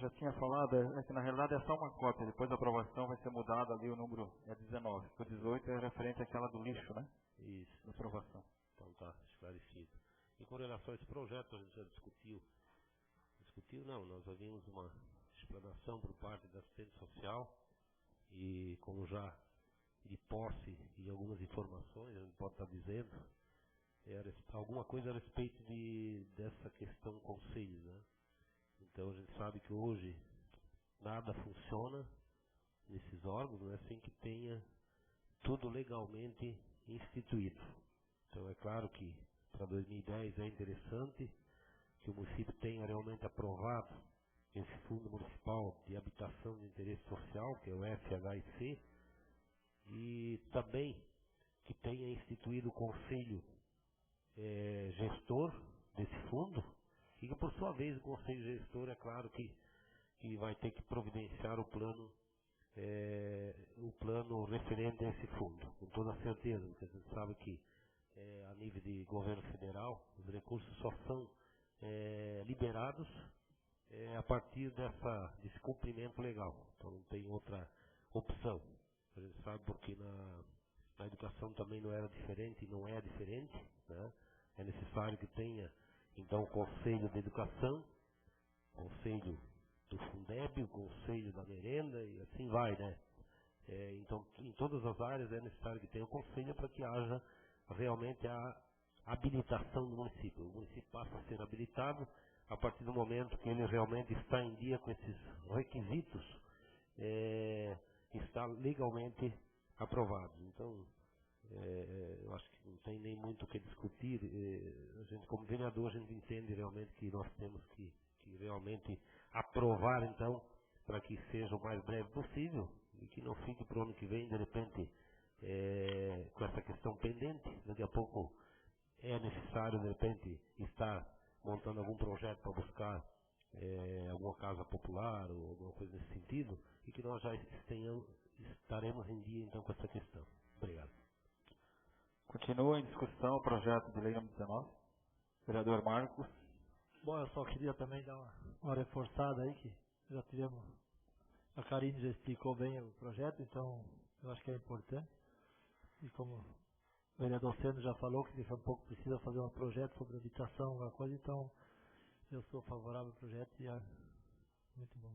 Já tinha falado, é que na realidade é só uma cópia, depois da aprovação vai ser mudado ali o número, é 19. O 18 é referente àquela do lixo, né? Isso. Da aprovação. Então tá, esclarecido. E com relação a esse projeto, a gente já discutiu não, nós havíamos uma explanação por parte da assistente social e como já de posse e algumas informações, a gente pode estar dizendo, alguma coisa a respeito dessa questão conselhos, né? Então a gente sabe que hoje nada funciona nesses órgãos, né, sem que tenha tudo legalmente instituído. Então é claro que para 2010 é interessante que o município tenha realmente aprovado esse Fundo Municipal de Habitação de Interesse Social, que é o FHIC, e também que tenha instituído o conselho gestor desse fundo, e que por sua vez o conselho gestor, é claro que vai ter que providenciar o plano referente a esse fundo, com toda certeza, porque a gente sabe que a nível de governo federal, os recursos só são liberados a partir desse cumprimento legal. Então não tem outra opção. A gente sabe porque na educação também não era diferente e não é diferente, né? É necessário que tenha então o Conselho de Educação, o Conselho do Fundeb, o Conselho da Merenda e assim vai, né? Então em todas as áreas é necessário que tenha o Conselho para que haja realmente a habilitação do município. O município passa a ser habilitado a partir do momento que ele realmente está em dia com esses requisitos, está legalmente aprovado. Então, eu acho que não tem nem muito o que discutir. A gente, como vereador, a gente entende realmente que nós temos que realmente aprovar, então, para que seja o mais breve possível e que não fique para o ano que vem, de repente, com essa questão pendente. Daqui a pouco é necessário, de repente, estar montando algum projeto para buscar alguma casa popular ou alguma coisa nesse sentido, e que nós já estaremos em dia, então, com essa questão. Obrigado. Continua em discussão o projeto de lei número 19. Vereador Marcos. Bom, eu só queria também dar uma reforçada aí, que já tivemos, a Karine já explicou bem o projeto, então eu acho que é importante. E como o vereador Seno já falou que daqui a pouco precisa fazer um projeto sobre habitação, alguma coisa, então eu sou favorável ao projeto e é muito bom.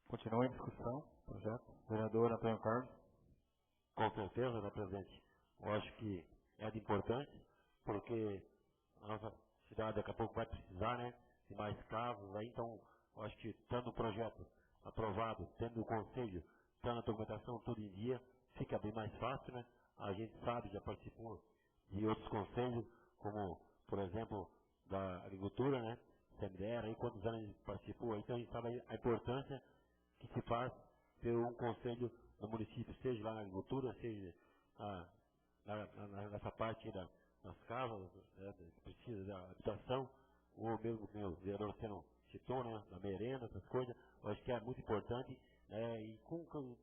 Continua em discussão o projeto. Vereador Antônio Carlos. Com certeza, né, presidente? Eu acho que é de importância, porque a nossa cidade daqui a pouco vai precisar, né, de mais casos, aí, então eu acho que estando o projeto aprovado, tendo o conselho, tendo a documentação tudo em dia, fica bem mais fácil, né? A gente sabe, já participou de outros conselhos, como por exemplo, da agricultura, né? Semidera, aí quantos anos ele participou, então a gente sabe a importância que se faz ter um conselho no município, seja lá na agricultura, seja nessa parte das casas, né, que precisa da habitação, ou mesmo que o vereador Luciano citou, né, da merenda, essas coisas, eu acho que é muito importante, né, e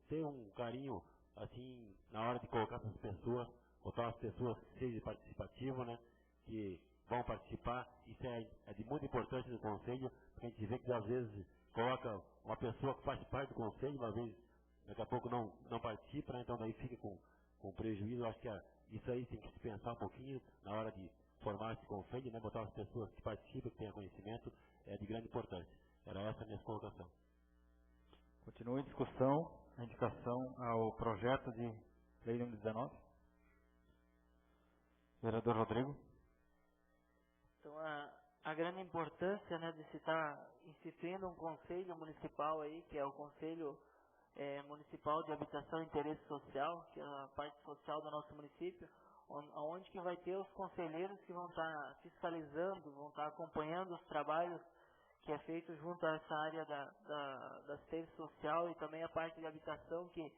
ter um carinho, assim, na hora de colocar essas pessoas, botar as pessoas que sejam participativas, né, que vão participar, isso é de muita importância no conselho, porque a gente vê que às vezes coloca uma pessoa que faz parte do conselho, uma vez, daqui a pouco não participa, né, então daí fica com prejuízo. Eu acho que isso aí tem que se pensar um pouquinho na hora de formar esse conselho, né, botar as pessoas que participam, que tenham conhecimento, é de grande importância. Era essa a minha colocação. Continua em discussão a indicação ao projeto de lei número 19. Vereador Rodrigo. Então, a grande importância, né, de se estar instituindo um conselho municipal aí, que é o Conselho Municipal de Habitação e Interesse Social, que é a parte social do nosso município, onde que vai ter os conselheiros que vão estar fiscalizando, vão estar acompanhando os trabalhos que é feito junto a essa área da assistência social e também a parte de habitação, que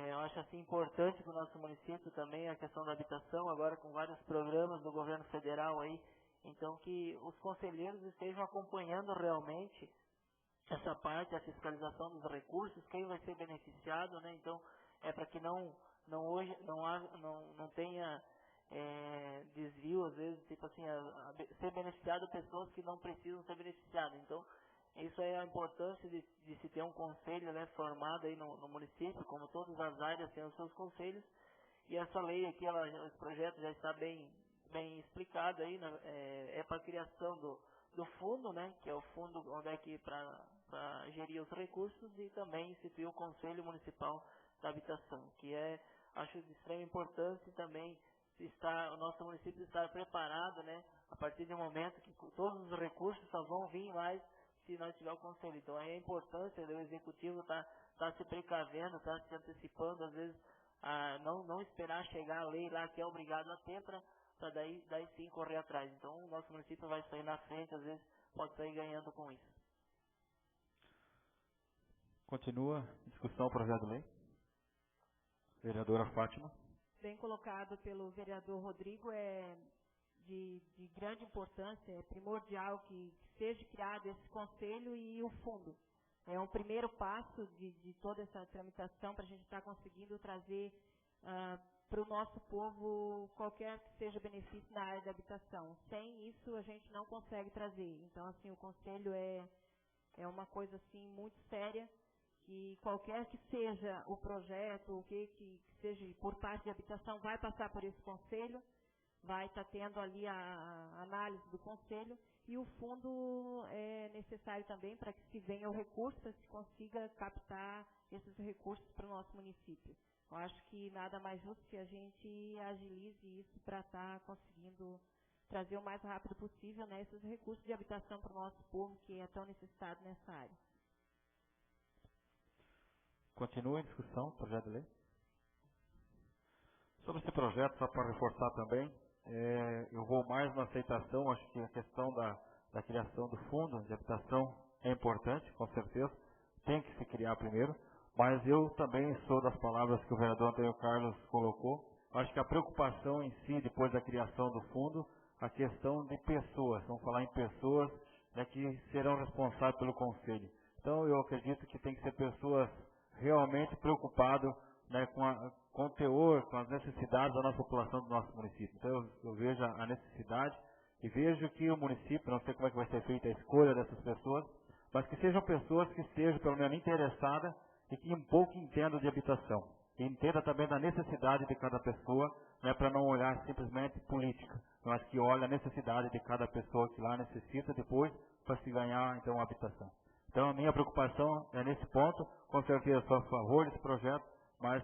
eu acho assim importante para o nosso município também a questão da habitação, agora com vários programas do governo federal aí, então que os conselheiros estejam acompanhando realmente essa parte, a fiscalização dos recursos, quem vai ser beneficiado, né? Então é para que não tenha desvio, às vezes, tipo assim, ser beneficiado pessoas que não precisam ser beneficiadas. Então, isso é a importância de se ter um conselho, né, formado aí no município, como todas as áreas têm os seus conselhos. E essa lei aqui, esse projeto já está bem explicado aí, né, é para a criação do fundo, né, que é o fundo onde é que para gerir os recursos, e também instituir o Conselho Municipal da Habitação, que acho de extrema importância também o nosso município estar preparado, né, a partir do momento que todos os recursos só vão vir mais se nós tiver o conselho. Então aí a importância do executivo tá se precavendo, tá se antecipando, às vezes não esperar chegar a lei lá que é obrigado a ter para daí sim correr atrás. Então o nosso município vai sair na frente, às vezes pode sair ganhando com isso. Continua a discussão o projeto de lei. Vereadora Fátima. Bem colocado pelo vereador Rodrigo, é de grande importância, é primordial que seja criado esse conselho e o fundo. É um primeiro passo de toda essa tramitação para a gente estar conseguindo trazer para o nosso povo qualquer que seja benefício na área da habitação. Sem isso a gente não consegue trazer. Então, assim, o conselho é uma coisa assim muito séria, que qualquer que seja o projeto, o que seja por parte de habitação, vai passar por esse conselho, vai estar tendo ali a análise do conselho, e o fundo é necessário também para que se venha o recurso, para que se consiga captar esses recursos para o nosso município. Eu acho que nada mais justo que a gente agilize isso para estar conseguindo trazer o mais rápido possível, né, esses recursos de habitação para o nosso povo, que é tão necessitado nessa área. Continua em discussão o projeto de lei. Sobre esse projeto, só para reforçar também, eu vou mais na aceitação. Acho que a questão da criação do fundo de habitação é importante, com certeza, tem que se criar primeiro, mas eu também sou das palavras que o vereador Antônio Carlos colocou. Acho que a preocupação em si, depois da criação do fundo, a questão de pessoas, vamos falar em pessoas, né, que serão responsáveis pelo conselho. Então eu acredito que tem que ser pessoas realmente preocupadas, né, com o teor, com as necessidades da nossa população do nosso município. Então eu vejo a necessidade e vejo que o município, não sei como é que vai ser feita a escolha dessas pessoas, mas que sejam pessoas que estejam pelo menos interessadas e que um pouco entendam de habitação. E entenda também da necessidade de cada pessoa, né, para não olhar simplesmente política, mas que olhe a necessidade de cada pessoa que lá necessita depois para se ganhar então a habitação. Então a minha preocupação é nesse ponto. Com certeza sou a favor desse projeto, mas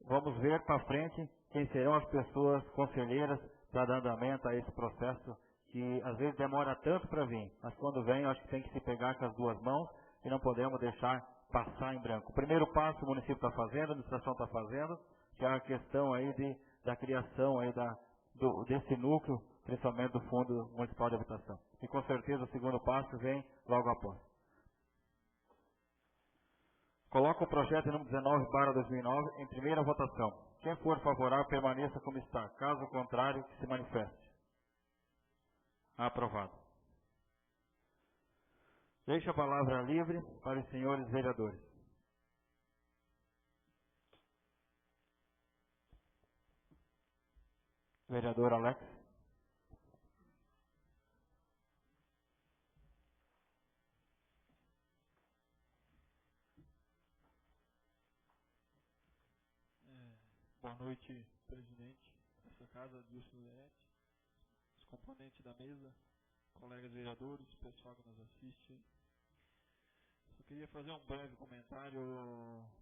vamos ver para frente quem serão as pessoas conselheiras para dar andamento a esse processo que às vezes demora tanto para vir, mas quando vem eu acho que tem que se pegar com as duas mãos e não podemos deixar passar em branco. O primeiro passo o município está fazendo, a administração está fazendo, que é a questão aí da criação aí desse núcleo principalmente do Fundo Municipal de Habitação. E com certeza o segundo passo vem logo após. Coloco o projeto número 19/2009 em primeira votação. Quem for favorável, permaneça como está. Caso contrário, que se manifeste. Aprovado. Deixo a palavra livre para os senhores vereadores. Vereador Alex. Boa noite, presidente desta casa, Dilson Leite, os componentes da mesa, colegas vereadores, pessoal que nos assiste. Eu queria fazer um breve comentário,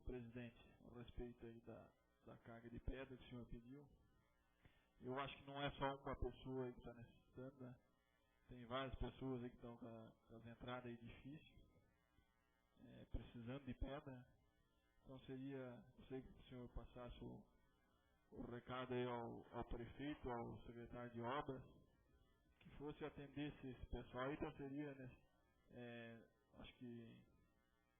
presidente, a respeito aí da carga de pedra que o senhor pediu. Eu acho que não é só uma pessoa aí que está necessitando, né? Tem várias pessoas aí que estão com as entradas aí difíceis, precisando de pedra. Então seria, gostaria que o senhor passasse o recado aí ao prefeito, ao secretário de obras, que fosse atendesse esse pessoal aí, então seria, acho que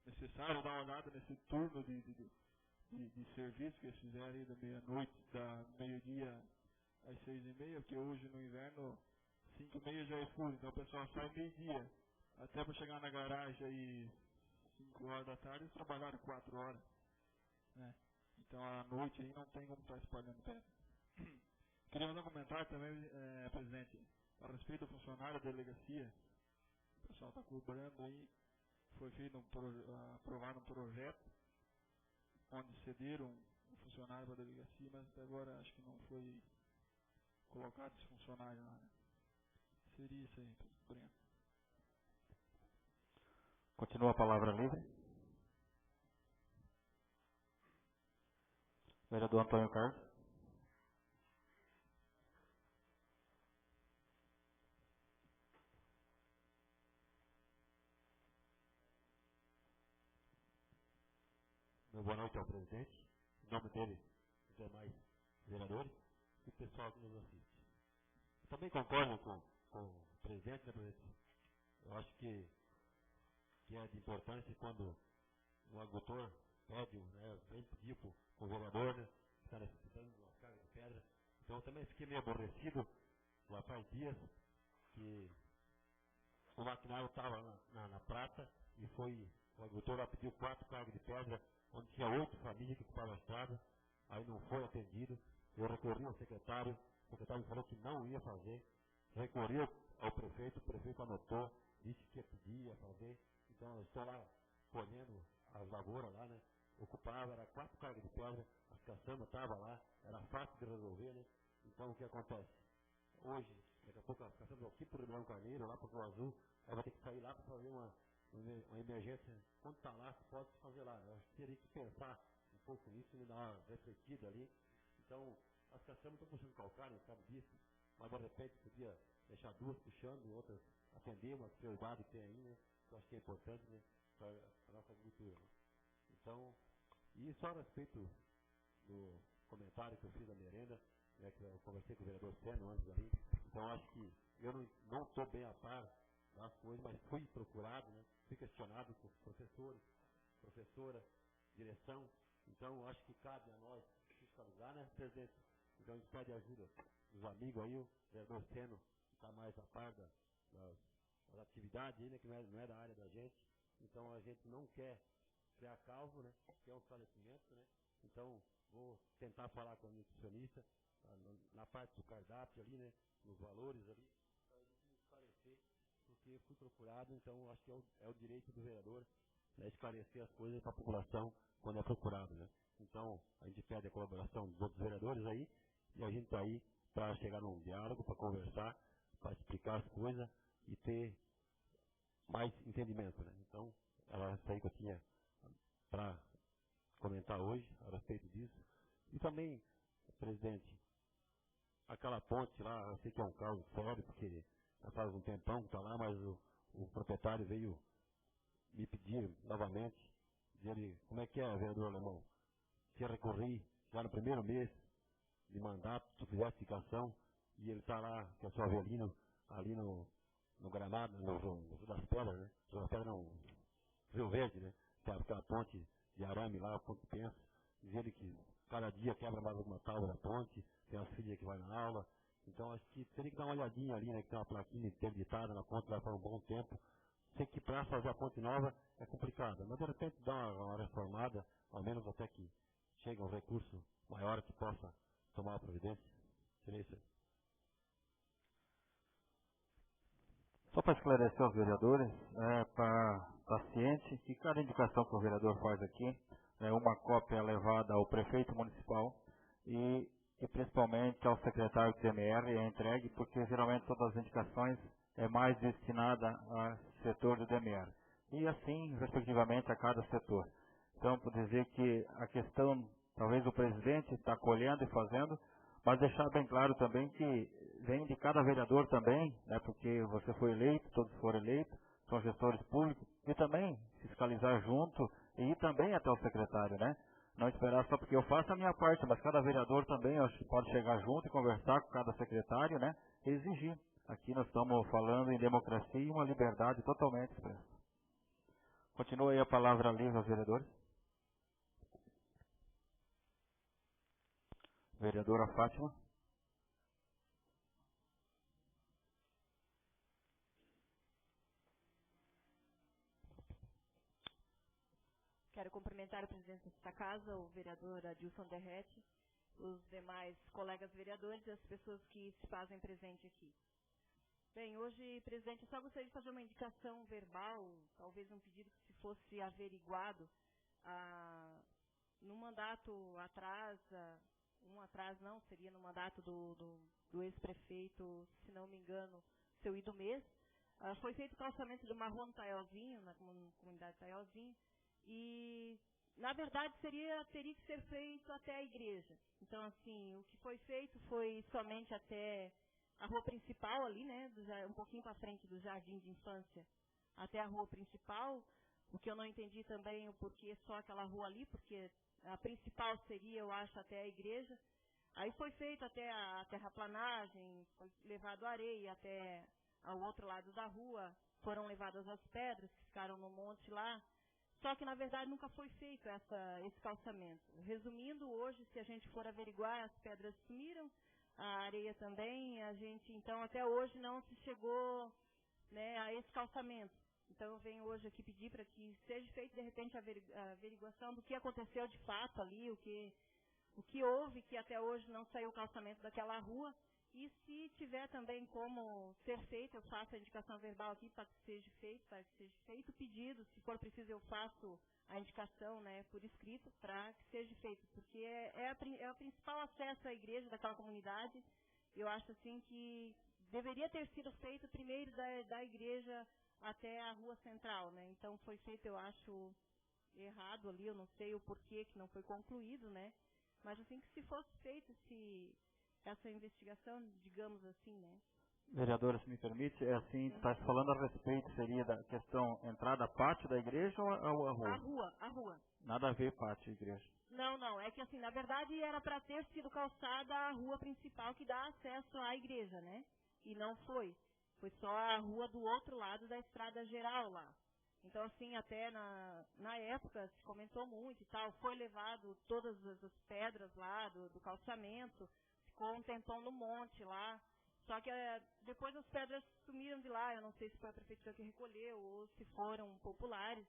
necessário dar uma olhada nesse turno de serviço que eles fizeram aí da meia-noite, da meio-dia às 6h30, porque hoje no inverno 5h30 já é escuro, então o pessoal sai meio-dia, até para chegar na garagem aí 5 horas da tarde, eles trabalharam 4 horas, né? Então à noite aí não tem como estar espalhando pedra. Queria fazer um comentário também, presidente, a respeito do funcionário da delegacia. O pessoal está cobrando aí, foi feito aprovado um projeto onde cederam um funcionário para a delegacia, mas até agora acho que não foi colocado esse funcionário lá, né? Seria isso aí, obrigado. Continua a palavra livre. Vereador Antônio Carlos. Boa noite ao presidente, em nome dele, os demais vereadores e o pessoal que nos assiste. Eu também concordo com o presidente, né, presidente? Eu acho que é de importância quando o agricultor pede, né, vem pedir para o vereador, né, que está necessitando de uma carga de pedra. Então eu também fiquei meio aborrecido lá faz dias que o maquinário estava na prata e o agricultor lá pediu 4 cargas de pedra, onde tinha 8 famílias que ocupavam a estrada, aí não foi atendido. Eu recorri ao secretário, o secretário falou que não ia fazer, recorri ao prefeito, o prefeito anotou, disse que ia pedir, ia fazer. Então eu estou lá colhendo as lavouras lá, né? Ocupava, era 4 cargas de pedra, as caçambas estavam lá, era fácil de resolver, né? Então o que acontece? Hoje, daqui a pouco as caçambas vão aqui para o Ribeirão Carneiro, lá para o Rio Azul, aí vai ter que sair lá para fazer uma emergência. Quando está lá, se pode fazer lá. Eu acho que teria que pensar um pouco nisso, me dar uma refletida ali. Então, as caçambas estão puxando calcário, sabe disso, mas de repente podia deixar 2 puxando, outras atender uma prioridade que tem aí, né? Eu acho que é importante, né, para a nossa agricultura. Né? Então, e só a respeito do comentário que eu fiz da merenda, né, que eu conversei com o vereador Seno antes ali, então acho que eu não estou bem a par das coisas, mas fui procurado, né, fui questionado por professores, professora, direção, então acho que cabe a nós fiscalizar, né, presidente? Então a gente pede ajuda dos amigos aí, o vereador Seno está mais a par das atividades aí, né, que não é da área da gente, então a gente não quer criar causa, né, que é um falecimento, né, então vou tentar falar com a nutricionista na parte do cardápio ali, né, nos valores ali, para a gente esclarecer, porque eu fui procurado, então acho que é o direito do vereador, né, esclarecer as coisas para a população quando é procurado, né. Então a gente pede a colaboração dos outros vereadores aí, e a gente está aí para chegar num diálogo, para conversar, para explicar as coisas e ter mais entendimento, né. Então, era isso aí que eu tinha para comentar hoje a respeito disso. E também, presidente, aquela ponte lá, eu sei que é um caso sério, porque já faz um tempão que está lá, mas o proprietário veio me pedir novamente, dizer como é que é, vereador Alemão, se eu recorri já no primeiro mês de mandato, se eu fizesse indicação, e ele está lá, que é só Avelino, ali no gramado, no Rio das Pedras, né? Rio das Pedras não, Rio Verde, né? Tem aquela ponte de arame lá, a ponte pensa, diz ele que cada dia quebra mais alguma tábua da ponte, tem as filhas que vai na aula, então acho que teria que dar uma olhadinha ali, né? Que tem uma plaquinha interditada na ponte, vai para um bom tempo. Sei que para fazer a ponte nova é complicado, mas de repente dar uma reformada, ao menos até que chegue um recurso maior que possa tomar a providência. Seria isso aí. Só para esclarecer aos vereadores, para estar ciente que cada indicação que o vereador faz aqui, uma cópia é levada ao prefeito municipal e principalmente ao secretário do DMR é entregue, porque geralmente todas as indicações é mais destinada ao setor do DMR. E assim, respectivamente, a cada setor. Então, por dizer que a questão, talvez o presidente está colhendo e fazendo, mas deixar bem claro também que vem de cada vereador também, né, porque você foi eleito, todos foram eleitos, são gestores públicos, e também fiscalizar junto e ir também até o secretário, né? Não esperar só porque eu faço a minha parte, mas cada vereador também acho que pode chegar junto e conversar com cada secretário, né? E exigir. Aqui nós estamos falando em democracia e uma liberdade totalmente expressa. Continua aí a palavra livre aos vereadores. Vereadora Fátima. Quero cumprimentar o presidente desta casa, o vereador Adilson Derrete, os demais colegas vereadores e as pessoas que se fazem presente aqui. Bem, hoje, presidente, eu só gostaria de fazer uma indicação verbal, talvez um pedido que se fosse averiguado no mandato atrás, seria no mandato do ex-prefeito, se não me engano, seu Ido Mês. Foi feito o calçamento de uma rua no Taiozinho, na comunidade Taiozinho, e, na verdade, teria que ser feito até a igreja. Então, assim, o que foi feito foi somente até a rua principal ali, né, um pouquinho para frente do jardim de infância, até a rua principal, o que eu não entendi também o porquê só aquela rua ali, porque a principal seria, eu acho, até a igreja. Aí foi feito até a terraplanagem, foi levado areia até ao outro lado da rua, foram levadas as pedras que ficaram no monte lá, só que na verdade nunca foi feito esse calçamento. Resumindo, hoje, se a gente for averiguar, as pedras sumiram, a areia também, a gente, então, até hoje não se chegou, né, a esse calçamento. Então, eu venho hoje aqui pedir para que seja feita, de repente, a averiguação do que aconteceu de fato ali, o que houve, que até hoje não saiu o calçamento daquela rua. E se tiver também como ser feito, eu faço a indicação verbal aqui para que seja feito o pedido, se for preciso eu faço a indicação, né, por escrito, para que seja feito, porque é o principal acesso à igreja daquela comunidade. Eu acho assim que deveria ter sido feito primeiro da igreja até a rua central, né? Então foi feito, eu acho, errado ali, eu não sei o porquê que não foi concluído, né? Mas assim que se fosse feito essa investigação, digamos assim, né? Vereadora, se me permite, está falando a respeito, seria da questão entrada-pátio da igreja ou a rua? A rua. Nada a ver pátio e igreja. Não, é que assim, na verdade era para ter sido calçada a rua principal que dá acesso à igreja, né? E não foi. Foi só a rua do outro lado da estrada geral lá. Então, assim, até na época se comentou muito e tal, foi levado todas as pedras lá do calçamento, ficou um tempão no monte lá. Só que depois as pedras sumiram de lá, eu não sei se foi a prefeitura que recolheu ou se foram populares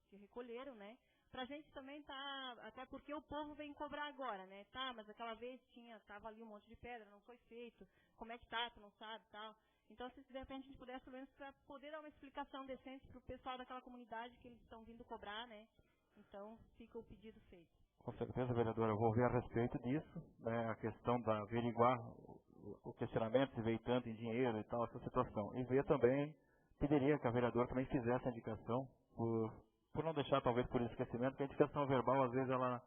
que recolheram, né? Pra gente também tá, até porque o povo vem cobrar agora, né? Tá, mas aquela vez tava ali um monte de pedra, não foi feito, como é que tá, tu não sabe, tal. Então, se de repente a gente pudesse, pelo menos, para poder dar uma explicação decente pro pessoal daquela comunidade que eles estão vindo cobrar, né? Então, fica o pedido feito. Com certeza, vereadora, eu vou ver a respeito disso, né, a questão da averiguar o questionamento, se veio tanto em dinheiro e tal, essa situação. E ver também, pediria que a vereadora também fizesse a indicação, por não deixar talvez por esquecimento, porque a indicação verbal, às vezes, ela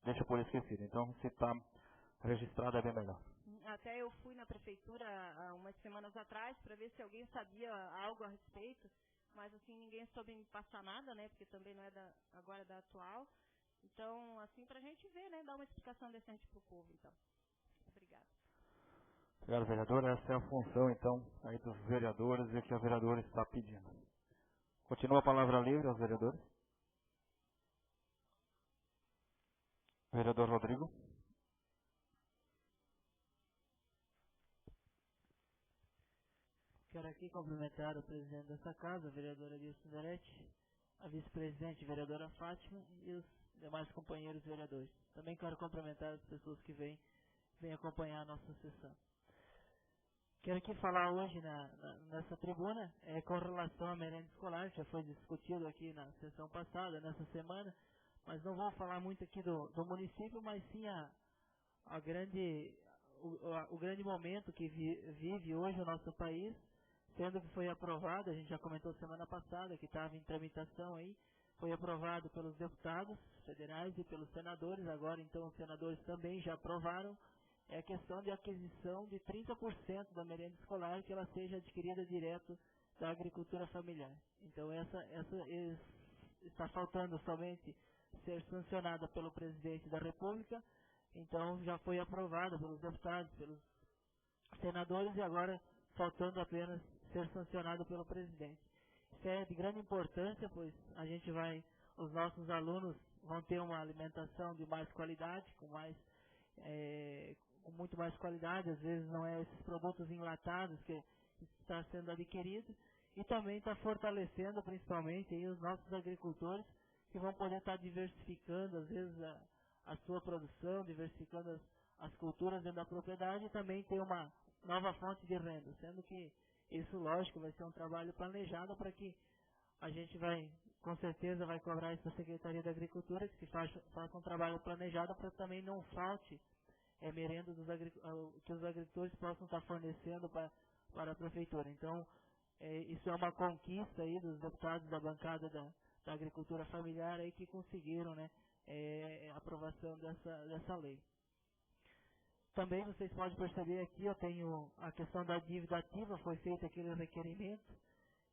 deixa por esquecido. Então, se está registrada, é bem melhor. Até eu fui na prefeitura há umas semanas atrás para ver se alguém sabia algo a respeito, mas assim, ninguém soube me passar nada, né, porque também não é agora da atual. Então, assim, para a gente ver, né, dar uma explicação decente para o povo, então. Obrigada. Obrigado, vereador. Essa é a função, então, aí dos vereadores e o que a vereadora está pedindo. Continua a palavra livre aos vereadores. Vereador Rodrigo. Quero aqui cumprimentar o presidente dessa casa, a vereadora Adilson Zanetti, a vice-presidente, vereadora Fátima, e os demais companheiros vereadores. Também quero cumprimentar as pessoas que vêm acompanhar a nossa sessão. Quero aqui falar hoje nessa tribuna com relação à merenda escolar, que já foi discutido aqui na sessão passada, nessa semana, mas não vou falar muito aqui do município, mas sim o grande momento que vive hoje o nosso país, sendo que foi aprovado, a gente já comentou semana passada, que estava em tramitação aí, foi aprovado pelos deputados federais e pelos senadores, agora então os senadores também já aprovaram, é a questão de aquisição de 30% da merenda escolar, que ela seja adquirida direto da agricultura familiar. Então essa está faltando somente ser sancionada pelo presidente da República, então já foi aprovada pelos deputados, pelos senadores e agora faltando apenas ser sancionado pelo presidente. Isso é de grande importância, pois os nossos alunos vão ter uma alimentação de mais qualidade, com muito mais qualidade, às vezes não é esses produtos enlatados que está sendo adquirido, e também está fortalecendo principalmente aí os nossos agricultores, que vão poder estar diversificando às vezes a sua produção, diversificando as culturas dentro da propriedade, e também ter uma nova fonte de renda, sendo que isso, lógico, vai ser um trabalho planejado para que a gente com certeza vai cobrar isso da Secretaria da Agricultura, que faça um trabalho planejado para também não falte merenda que os agricultores possam estar fornecendo para a Prefeitura. Então, isso é uma conquista aí dos deputados da bancada da Agricultura Familiar aí que conseguiram, né, a aprovação dessa lei. Também vocês podem perceber aqui, eu tenho a questão da dívida ativa, foi feito aquele requerimento.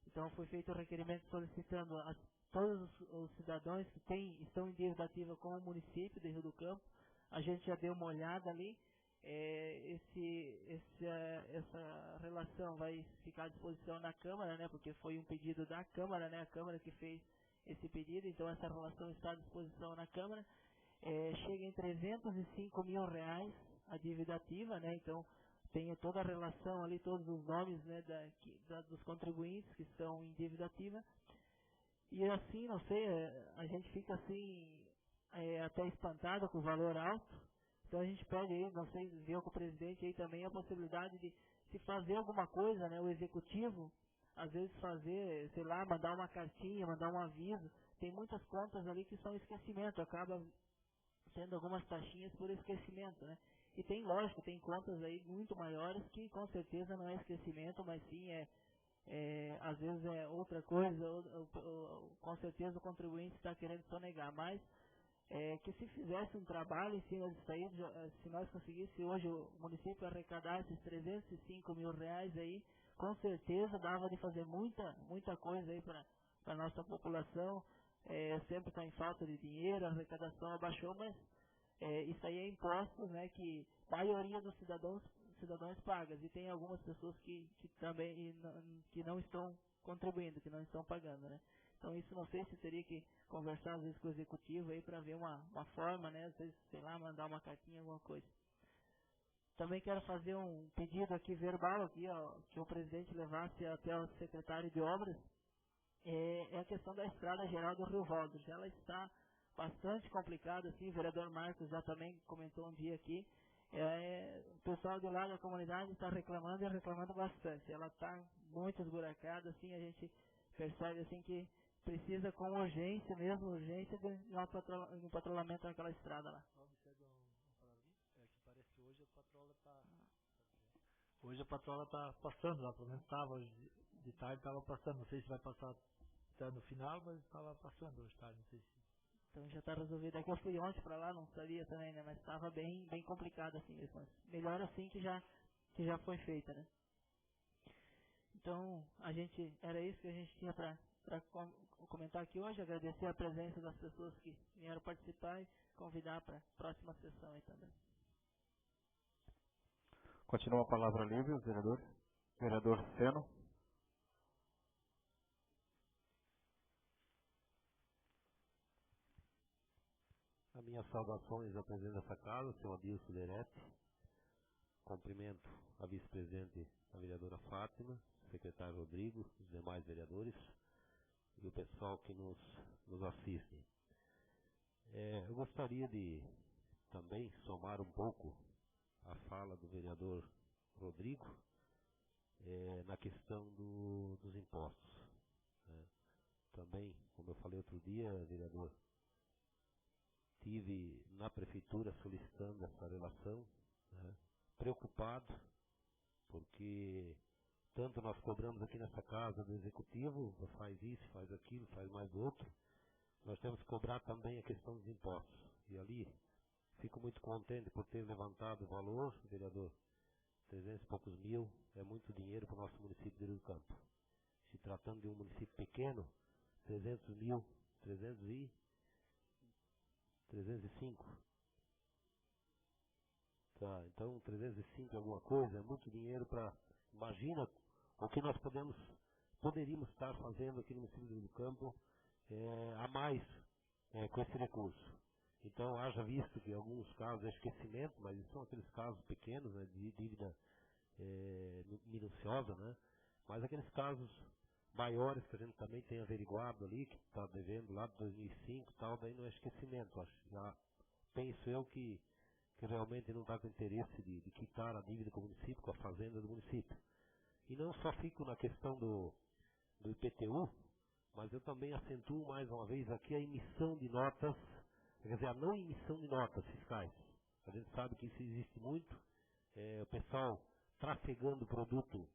Então foi feito o requerimento solicitando a todos os cidadãos que estão em dívida ativa com o município de Rio do Campo. A gente já deu uma olhada ali. Essa relação vai ficar à disposição na Câmara, né? Porque foi um pedido da Câmara, né? A Câmara que fez esse pedido, então essa relação está à disposição na Câmara. Chega em R$305 mil a dívida ativa, né? Então tem toda a relação ali, todos os nomes, né, dos contribuintes que estão em dívida ativa. E assim, não sei, a gente fica assim até espantado com o valor alto. Então a gente pede aí, não sei, ver com o presidente aí também a possibilidade de se fazer alguma coisa, né? O executivo, às vezes fazer, sei lá, mandar uma cartinha, mandar um aviso. Tem muitas contas ali que são esquecimento, acaba sendo algumas taxinhas por esquecimento, né? E tem, lógico, tem contas aí muito maiores que com certeza não é esquecimento, mas sim às vezes é outra coisa, com certeza o contribuinte está querendo sonegar, mas que se fizesse um trabalho em cima disso aí, se nós conseguíssemos hoje o município arrecadar esses R$305 mil aí, com certeza dava de fazer muita coisa aí para a nossa população. Sempre está em falta de dinheiro, a arrecadação abaixou, mas isso aí é impostos, né, que a maioria dos cidadãos pagam, e tem algumas pessoas que também que não estão contribuindo, que não estão pagando, né. Então isso não sei se teria que conversar às vezes com o executivo aí para ver uma forma, né, às vezes, sei lá, mandar uma cartinha, alguma coisa. Também quero fazer um pedido aqui verbal aqui, ó, que o presidente levasse até o secretário de obras, a questão da estrada geral do Rio Valdos. Ela está bastante complicada, assim, o vereador Marcos já também comentou um dia aqui. O pessoal de lá da comunidade está reclamando e reclamando bastante. Ela está muito esburacada, assim, a gente percebe assim que precisa com urgência de um patrulhamento naquela estrada lá. Que parece que hoje a patrola está passando lá, pelo menos estava hoje de tarde, estava passando, não sei se vai passar até no final, mas estava passando hoje tarde, não sei se. Então já está resolvido. É que eu fui ontem para lá, não sabia também, né? Mas estava bem complicado assim mesmo. Mas melhor assim que já foi feita, né? Então, era isso que a gente tinha para comentar aqui hoje. Agradecer a presença das pessoas que vieram participar e convidar para a próxima sessão aí também. Continua a palavra livre, os vereadores. Vereador Seno. As minhas saudações ao presidente dessa casa, senhor Adilson Lerete. Cumprimento a vice-presidente, a vereadora Fátima, secretário Rodrigo, os demais vereadores e o pessoal que nos assiste. Eu gostaria de também somar um pouco a fala do vereador Rodrigo na questão dos impostos. Também, como eu falei outro dia, vereador, estive na prefeitura solicitando essa relação, preocupado, porque tanto nós cobramos aqui nessa casa do executivo, faz isso, faz aquilo, faz mais outro, nós temos que cobrar também a questão dos impostos. E ali, fico muito contente por ter levantado o valor, vereador, 300 e poucos mil, é muito dinheiro para o nosso município de Rio do Campo. Se tratando de um município pequeno, 300 mil, 305. Tá, então 305 é alguma coisa, é muito dinheiro para... Imagina o que nós poderíamos estar fazendo aqui no município de Rio do Campo a mais com esse recurso. Então, haja visto que em alguns casos é esquecimento, mas são aqueles casos pequenos, né, de dívida minuciosa, né? Mas aqueles casos maiores que a gente também tem averiguado ali, que está devendo lá de 2005 e tal, daí não é esquecimento. Já penso eu que realmente não está com interesse de quitar a dívida com o município, com a fazenda do município. E não só fico na questão do IPTU, mas eu também acentuo mais uma vez aqui a emissão de notas, quer dizer, a não emissão de notas fiscais. A gente sabe que isso existe muito, o pessoal trafegando produto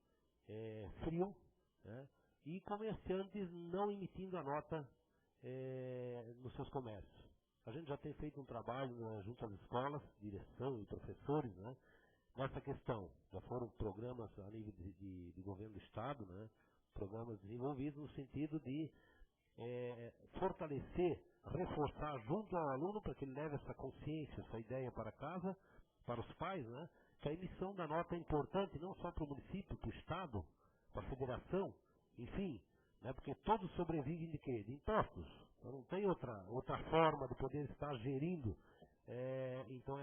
frio, né, e comerciantes não emitindo a nota nos seus comércios. A gente já tem feito um trabalho junto às escolas, direção e professores, né, nessa questão. Já foram programas a nível de governo do Estado, né, programas desenvolvidos no sentido de fortalecer, reforçar junto ao aluno para que ele leve essa consciência, essa ideia para casa, para os pais, né, que a emissão da nota é importante não só para o município, para o Estado, para a federação, enfim, né, porque todos sobrevivem de quê? De impostos. Então não tem outra forma de poder estar gerindo então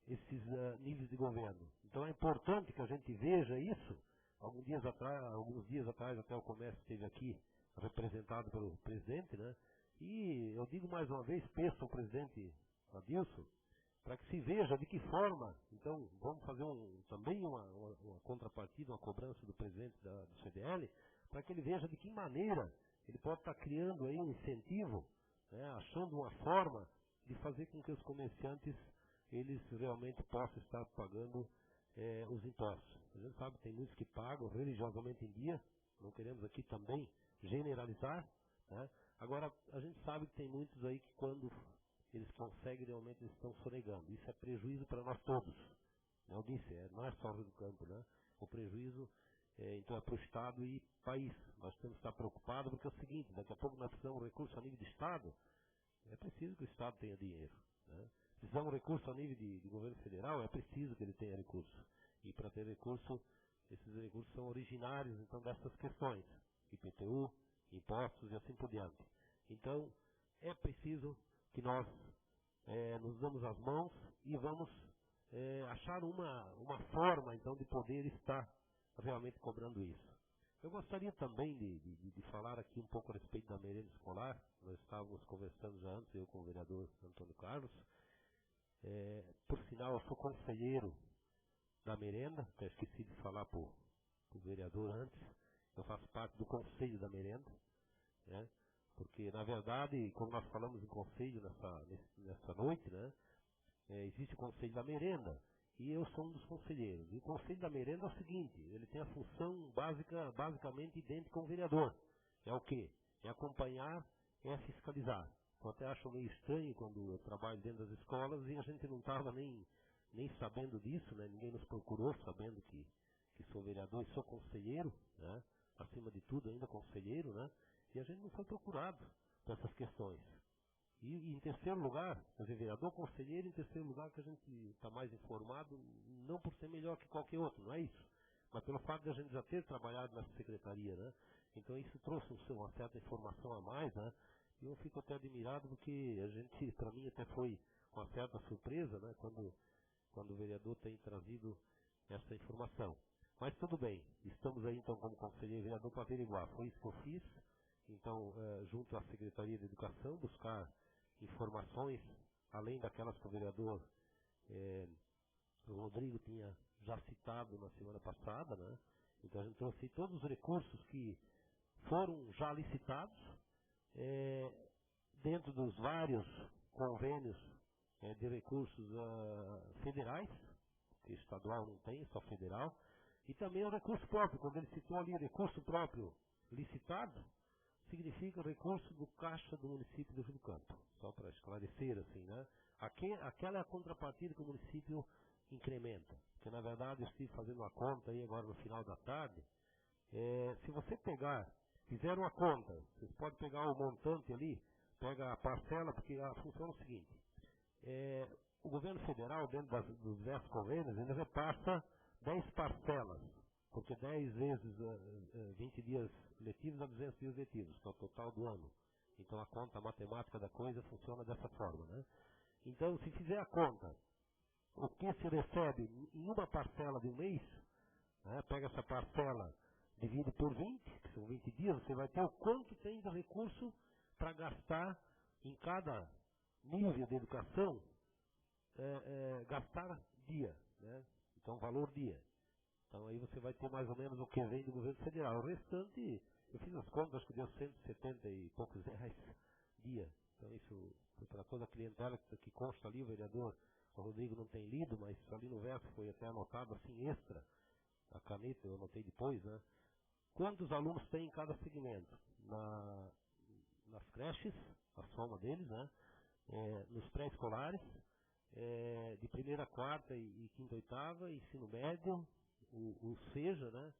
esses níveis de governo. Então é importante que a gente veja isso. Alguns dias atrás até o comércio esteve aqui representado pelo presidente, né? E eu digo mais uma vez, peço ao presidente Adilson, para que se veja de que forma, então vamos fazer também uma contrapartida, uma cobrança do presidente do CDL, para que ele veja de que maneira ele pode estar criando aí um incentivo, né, achando uma forma de fazer com que os comerciantes eles realmente possam estar pagando os impostos. A gente sabe que tem muitos que pagam religiosamente em dia, não queremos aqui também generalizar, né? Agora, a gente sabe que tem muitos aí que quando eles conseguem, realmente eles estão sonegando. Isso é prejuízo para nós todos. Eu disse, não é só o Rio do Campo, né? O prejuízo então é para o Estado e país. Nós temos que estar preocupados porque é o seguinte, daqui a pouco nós precisamos de recurso a nível de Estado, é preciso que o Estado tenha dinheiro, né? Precisamos de recurso a nível de governo federal, é preciso que ele tenha recurso. E para ter recurso, esses recursos são originários então dessas questões, IPTU, impostos e assim por diante. Então, é preciso que nós nos damos as mãos e vamos achar uma forma então de poder estar realmente cobrando isso. Eu gostaria também de falar aqui um pouco a respeito da merenda escolar. Nós estávamos conversando já antes, eu com o vereador Antônio Carlos. Por sinal, eu sou conselheiro da merenda, até esqueci de falar para o vereador antes. Eu faço parte do conselho da merenda, né? Porque, na verdade, como nós falamos em conselho nessa noite, né, existe o conselho da merenda e eu sou um dos conselheiros. E o conselho da merenda é o seguinte, ele tem a função basicamente idêntica com o vereador. É o quê? É acompanhar, é fiscalizar. Eu até acho meio estranho quando eu trabalho dentro das escolas e a gente não estava nem sabendo disso, né? Ninguém nos procurou sabendo que sou vereador e sou conselheiro, né? Acima de tudo ainda conselheiro, né? E a gente não foi procurado por essas questões. E em terceiro lugar, quer dizer, vereador, conselheiro, em terceiro lugar, que a gente está mais informado, não por ser melhor que qualquer outro, não é isso, mas pelo fato de a gente já ter trabalhado nessa secretaria, né? Então isso trouxe uma certa informação a mais, né? E eu fico até admirado porque a gente, para mim, até foi uma certa surpresa, né? Quando o vereador tem trazido essa informação. Mas tudo bem, estamos aí então como conselheiro e vereador para averiguar. Foi isso que eu fiz, então, junto à Secretaria de Educação, buscar informações, além daquelas que o vereador Rodrigo tinha já citado na semana passada, né? Então a gente trouxe todos os recursos que foram já licitados, dentro dos vários convênios de recursos federais, que estadual não tem, só federal, e também o recurso próprio. Quando ele citou ali recurso próprio licitado, significa recurso do caixa do município do Rio do Campo, só para esclarecer assim, né? Aquela é a contrapartida que o município incrementa, porque na verdade eu estive fazendo uma conta aí agora no final da tarde, se você fizer uma conta, você pode pegar o montante ali, pega a parcela, porque a função é o seguinte, o governo federal, dentro dos diversos convênios, ele repassa 10 parcelas, porque 10 vezes 20 dias letivos dá 200 dias letivos, que é o total do ano. Então a conta, a matemática da coisa funciona dessa forma, né? Então, se fizer a conta, o que se recebe em uma parcela de um mês, né, pega essa parcela, divide por 20, que são 20 dias, você vai ter o quanto tem de recurso para gastar em cada nível de educação, gastar dia, né? Então, valor dia. Então, aí você vai ter mais ou menos o que vem do governo federal. O restante, eu fiz as contas, acho que deu 170 e poucos reais dia. Então, isso foi para toda a clientela que consta ali. O vereador Rodrigo não tem lido, mas ali no verso foi até anotado assim, extra. A caneta eu anotei depois, né? Quantos alunos tem em cada segmento? Nas creches, a soma deles, né? Nos pré-escolares, de primeira, quarta e quinta, oitava, ensino médio, o SEJA, né?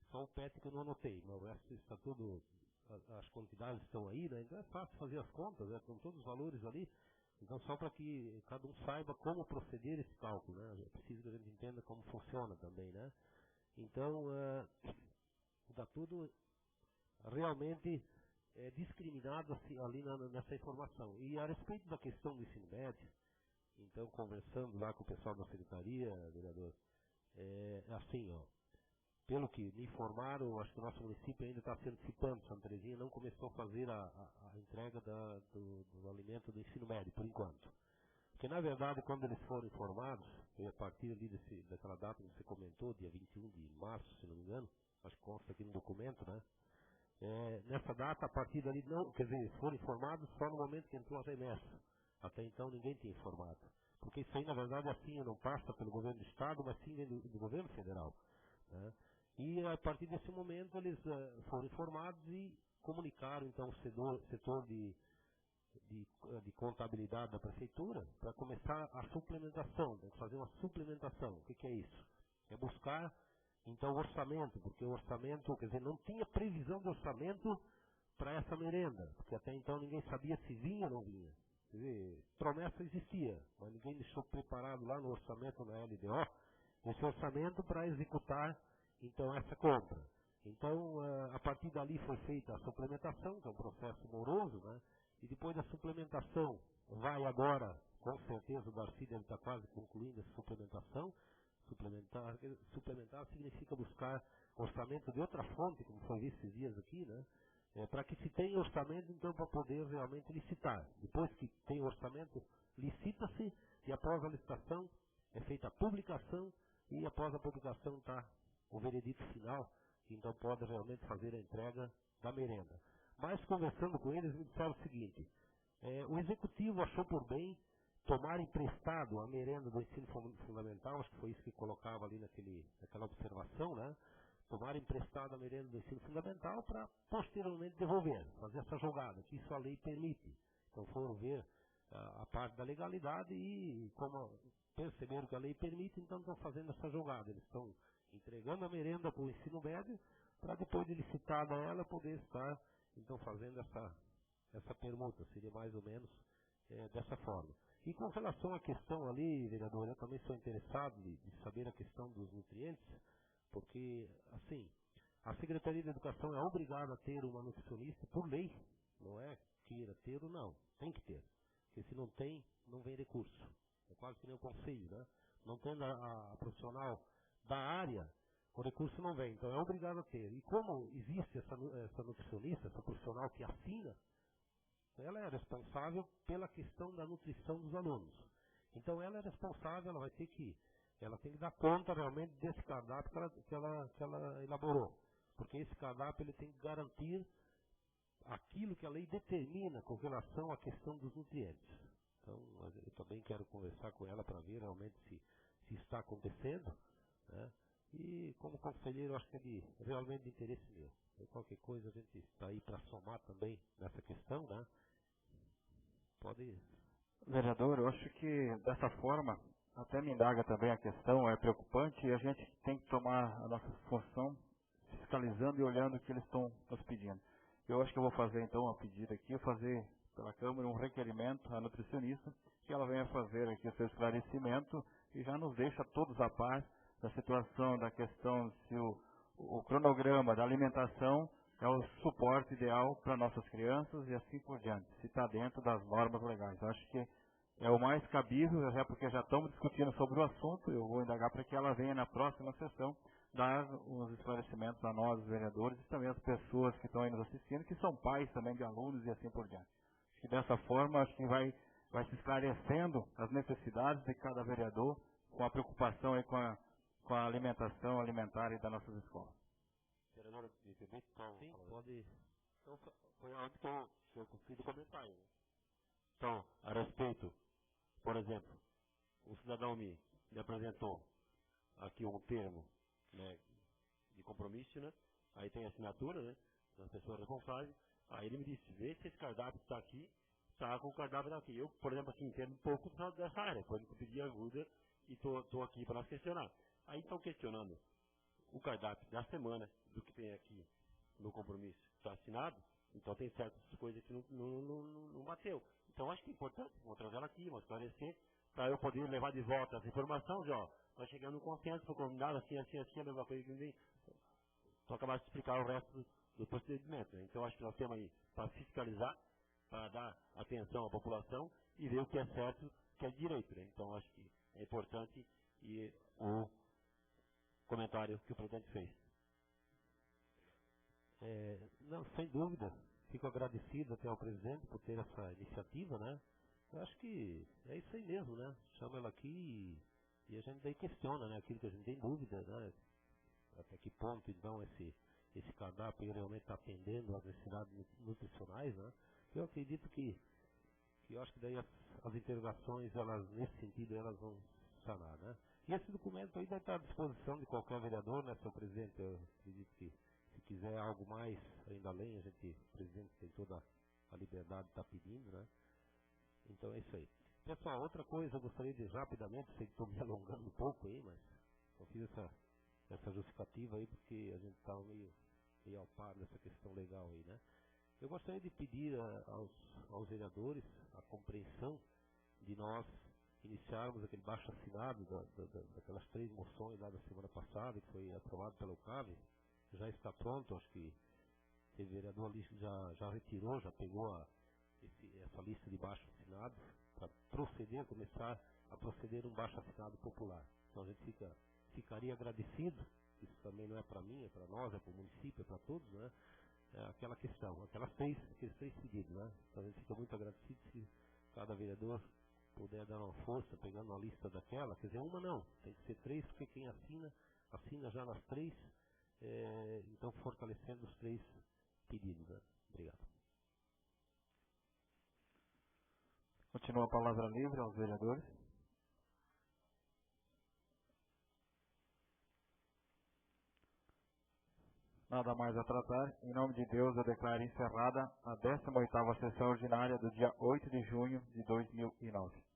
Só o PET que eu não anotei, mas o resto está tudo, as quantidades estão aí, né? Então é fácil fazer as contas, né? Com todos os valores ali. Então só para que cada um saiba como proceder esse cálculo, né? É preciso que a gente entenda como funciona também, né? Então, está tudo realmente discriminado assim, ali nessa informação. E a respeito da questão do ensino médio, então conversando lá com o pessoal da secretaria, vereador, assim, ó, pelo que me informaram, acho que o nosso município ainda está se antecipando, Santa Terezinha não começou a fazer a entrega do alimento do ensino médio, por enquanto. Porque, na verdade, quando eles foram informados, foi a partir ali daquela data que você comentou, dia 21 de março, se não me engano, acho que consta aqui no documento, né? Nessa data, a partir dali, não, quer dizer, foram informados só no momento que entrou a remessa. Até então, ninguém tinha informado. Porque isso aí, na verdade, assim, não passa pelo governo do Estado, mas sim do governo federal, né? E, a partir desse momento, eles foram informados e comunicaram, então, o setor de contabilidade da prefeitura para começar a suplementação, tem que fazer uma suplementação. O que é isso? É buscar, então, orçamento, porque o orçamento, quer dizer, não tinha previsão de orçamento para essa merenda, porque até então ninguém sabia se vinha ou não vinha. Quer dizer, promessa existia, mas ninguém deixou preparado lá no orçamento, na LDO, esse orçamento para executar, então, essa compra. Então, a partir dali foi feita a suplementação, que é um processo moroso, né? E depois da suplementação, vai agora, com certeza o Darcy deve estar quase concluindo essa suplementação. Suplementar significa buscar orçamento de outra fonte, como foi visto esses dias aqui, né? Para que se tenha orçamento, então, para poder realmente licitar. Depois que tem orçamento, licita-se e após a licitação é feita a publicação e após a publicação está o veredito final, que então pode realmente fazer a entrega da merenda. Mas conversando com eles, me disseram o seguinte, o executivo achou por bem tomar emprestado a merenda do ensino fundamental, acho que foi isso que colocava ali naquela observação, né? Tomar emprestado a merenda do ensino fundamental para posteriormente devolver, fazer essa jogada, que isso a lei permite. Então foram ver a parte da legalidade e como perceberam que a lei permite, então estão fazendo essa jogada. Eles estão entregando a merenda para o ensino médio para depois de licitada ela poder estar então fazendo essa permuta, seria mais ou menos dessa forma. E com relação à questão ali, vereador, eu também sou interessado de saber a questão dos nutrientes, porque, assim, a Secretaria de Educação é obrigada a ter uma nutricionista por lei, não é queira ter ou não, tem que ter, porque se não tem, não vem recurso. É quase que nem o conselho, né? Não tendo a profissional da área, o recurso não vem, então é obrigado a ter. E como existe essa nutricionista, essa profissional que assina, ela é responsável pela questão da nutrição dos alunos. Então ela é responsável, ela tem que dar conta realmente desse cardápio que ela elaborou. Porque esse cardápio ele tem que garantir aquilo que a lei determina com relação à questão dos nutrientes. Então eu também quero conversar com ela para ver realmente se está acontecendo, né? E como conselheiro, acho que é realmente de interesse meu. E qualquer coisa a gente está aí para somar também nessa questão, né? Pode. Vereador, eu acho que dessa forma, até me indaga também a questão, é preocupante e a gente tem que tomar a nossa função fiscalizando e olhando o que eles estão nos pedindo. Eu acho que eu vou fazer então uma pedida aqui, fazer pela Câmara um requerimento à nutricionista, que ela venha fazer aqui o seu esclarecimento e já nos deixa todos a par da situação, da questão se o cronograma da alimentação é o suporte ideal para nossas crianças e assim por diante, se está dentro das normas legais. Eu acho que é o mais cabível, até porque já estamos discutindo sobre o assunto, eu vou indagar para que ela venha na próxima sessão dar os esclarecimentos a nós, os vereadores, e também as pessoas que estão aí nos assistindo, que são pais também de alunos e assim por diante. Acho que dessa forma, acho que vai se esclarecendo as necessidades de cada vereador, com a preocupação aí com a alimentação alimentar das nossas escolas. Vereador, me permite? Sim, pode. Então, foi onde que eu fiz o comentário. Né? Então, a respeito, por exemplo, o cidadão me apresentou aqui um termo, né, de compromisso, né? Aí tem a assinatura, né, das pessoas responsáveis. Aí ele me disse, vê se esse cardápio está aqui, está com o cardápio daqui. Eu, por exemplo, assim, entendo um pouco dessa área, quando eu pedi ajuda e estou aqui para nós questionar. Aí estão questionando o cardápio da semana, do que tem aqui no compromisso está assinado, então tem certas coisas que não bateu. Então acho que é importante, vou trazer ela aqui, vou esclarecer, para eu poder levar de volta essa informação, já, ó, nós chegamos no consenso, foi combinado assim, a mesma coisa que ninguém. Então acabar de explicar o resto do procedimento. Né? Então acho que nós temos aí para fiscalizar, para dar atenção à população e ver o que é certo, o que é direito. Né? Então acho que é importante e o comentário que o presidente fez. Não, sem dúvida. Fico agradecido até ao presidente por ter essa iniciativa, né? Eu acho que é isso aí mesmo, né? Chama ela aqui e a gente daí questiona, né? Aquilo que a gente tem dúvida, né? Até que ponto, então, esse cardápio realmente está atendendo às necessidades nutricionais, né? Eu acredito que eu acho que daí as interrogações, elas, nesse sentido, elas vão sanar, né? E esse documento aí deve estar à disposição de qualquer vereador, né, senhor presidente? Eu acredito que se quiser algo mais, ainda além, o presidente tem toda a liberdade de estar pedindo, né? Então é isso aí. Pessoal, outra coisa, eu gostaria de rapidamente, sei que estou me alongando um pouco aí, mas eu fiz essa justificativa aí porque a gente estava meio ao par dessa questão legal aí, né? Eu gostaria de pedir aos vereadores a compreensão de nós iniciarmos aquele baixo assinado daquelas 3 moções lá da semana passada, que foi aprovado pela UCAV. Já está pronto, acho que o vereador ali já retirou, já pegou essa lista de baixo assinados para começar a proceder um baixo assinado popular. Então a gente ficaria agradecido, isso também não é para mim, é para nós, é para o município, é para todos, né? Aquela questão, aqueles 3 pedidos, né? Então a gente fica muito agradecido se cada vereador puder dar uma força, pegando uma lista daquela, quer dizer, uma não, tem que ser 3, porque quem assina já nas 3, então fortalecendo os 3 pedidos, né? Obrigado. Continua a palavra livre aos vereadores. Nada mais a tratar. Em nome de Deus, eu declaro encerrada a 18ª sessão ordinária do dia 8 de junho de 2009.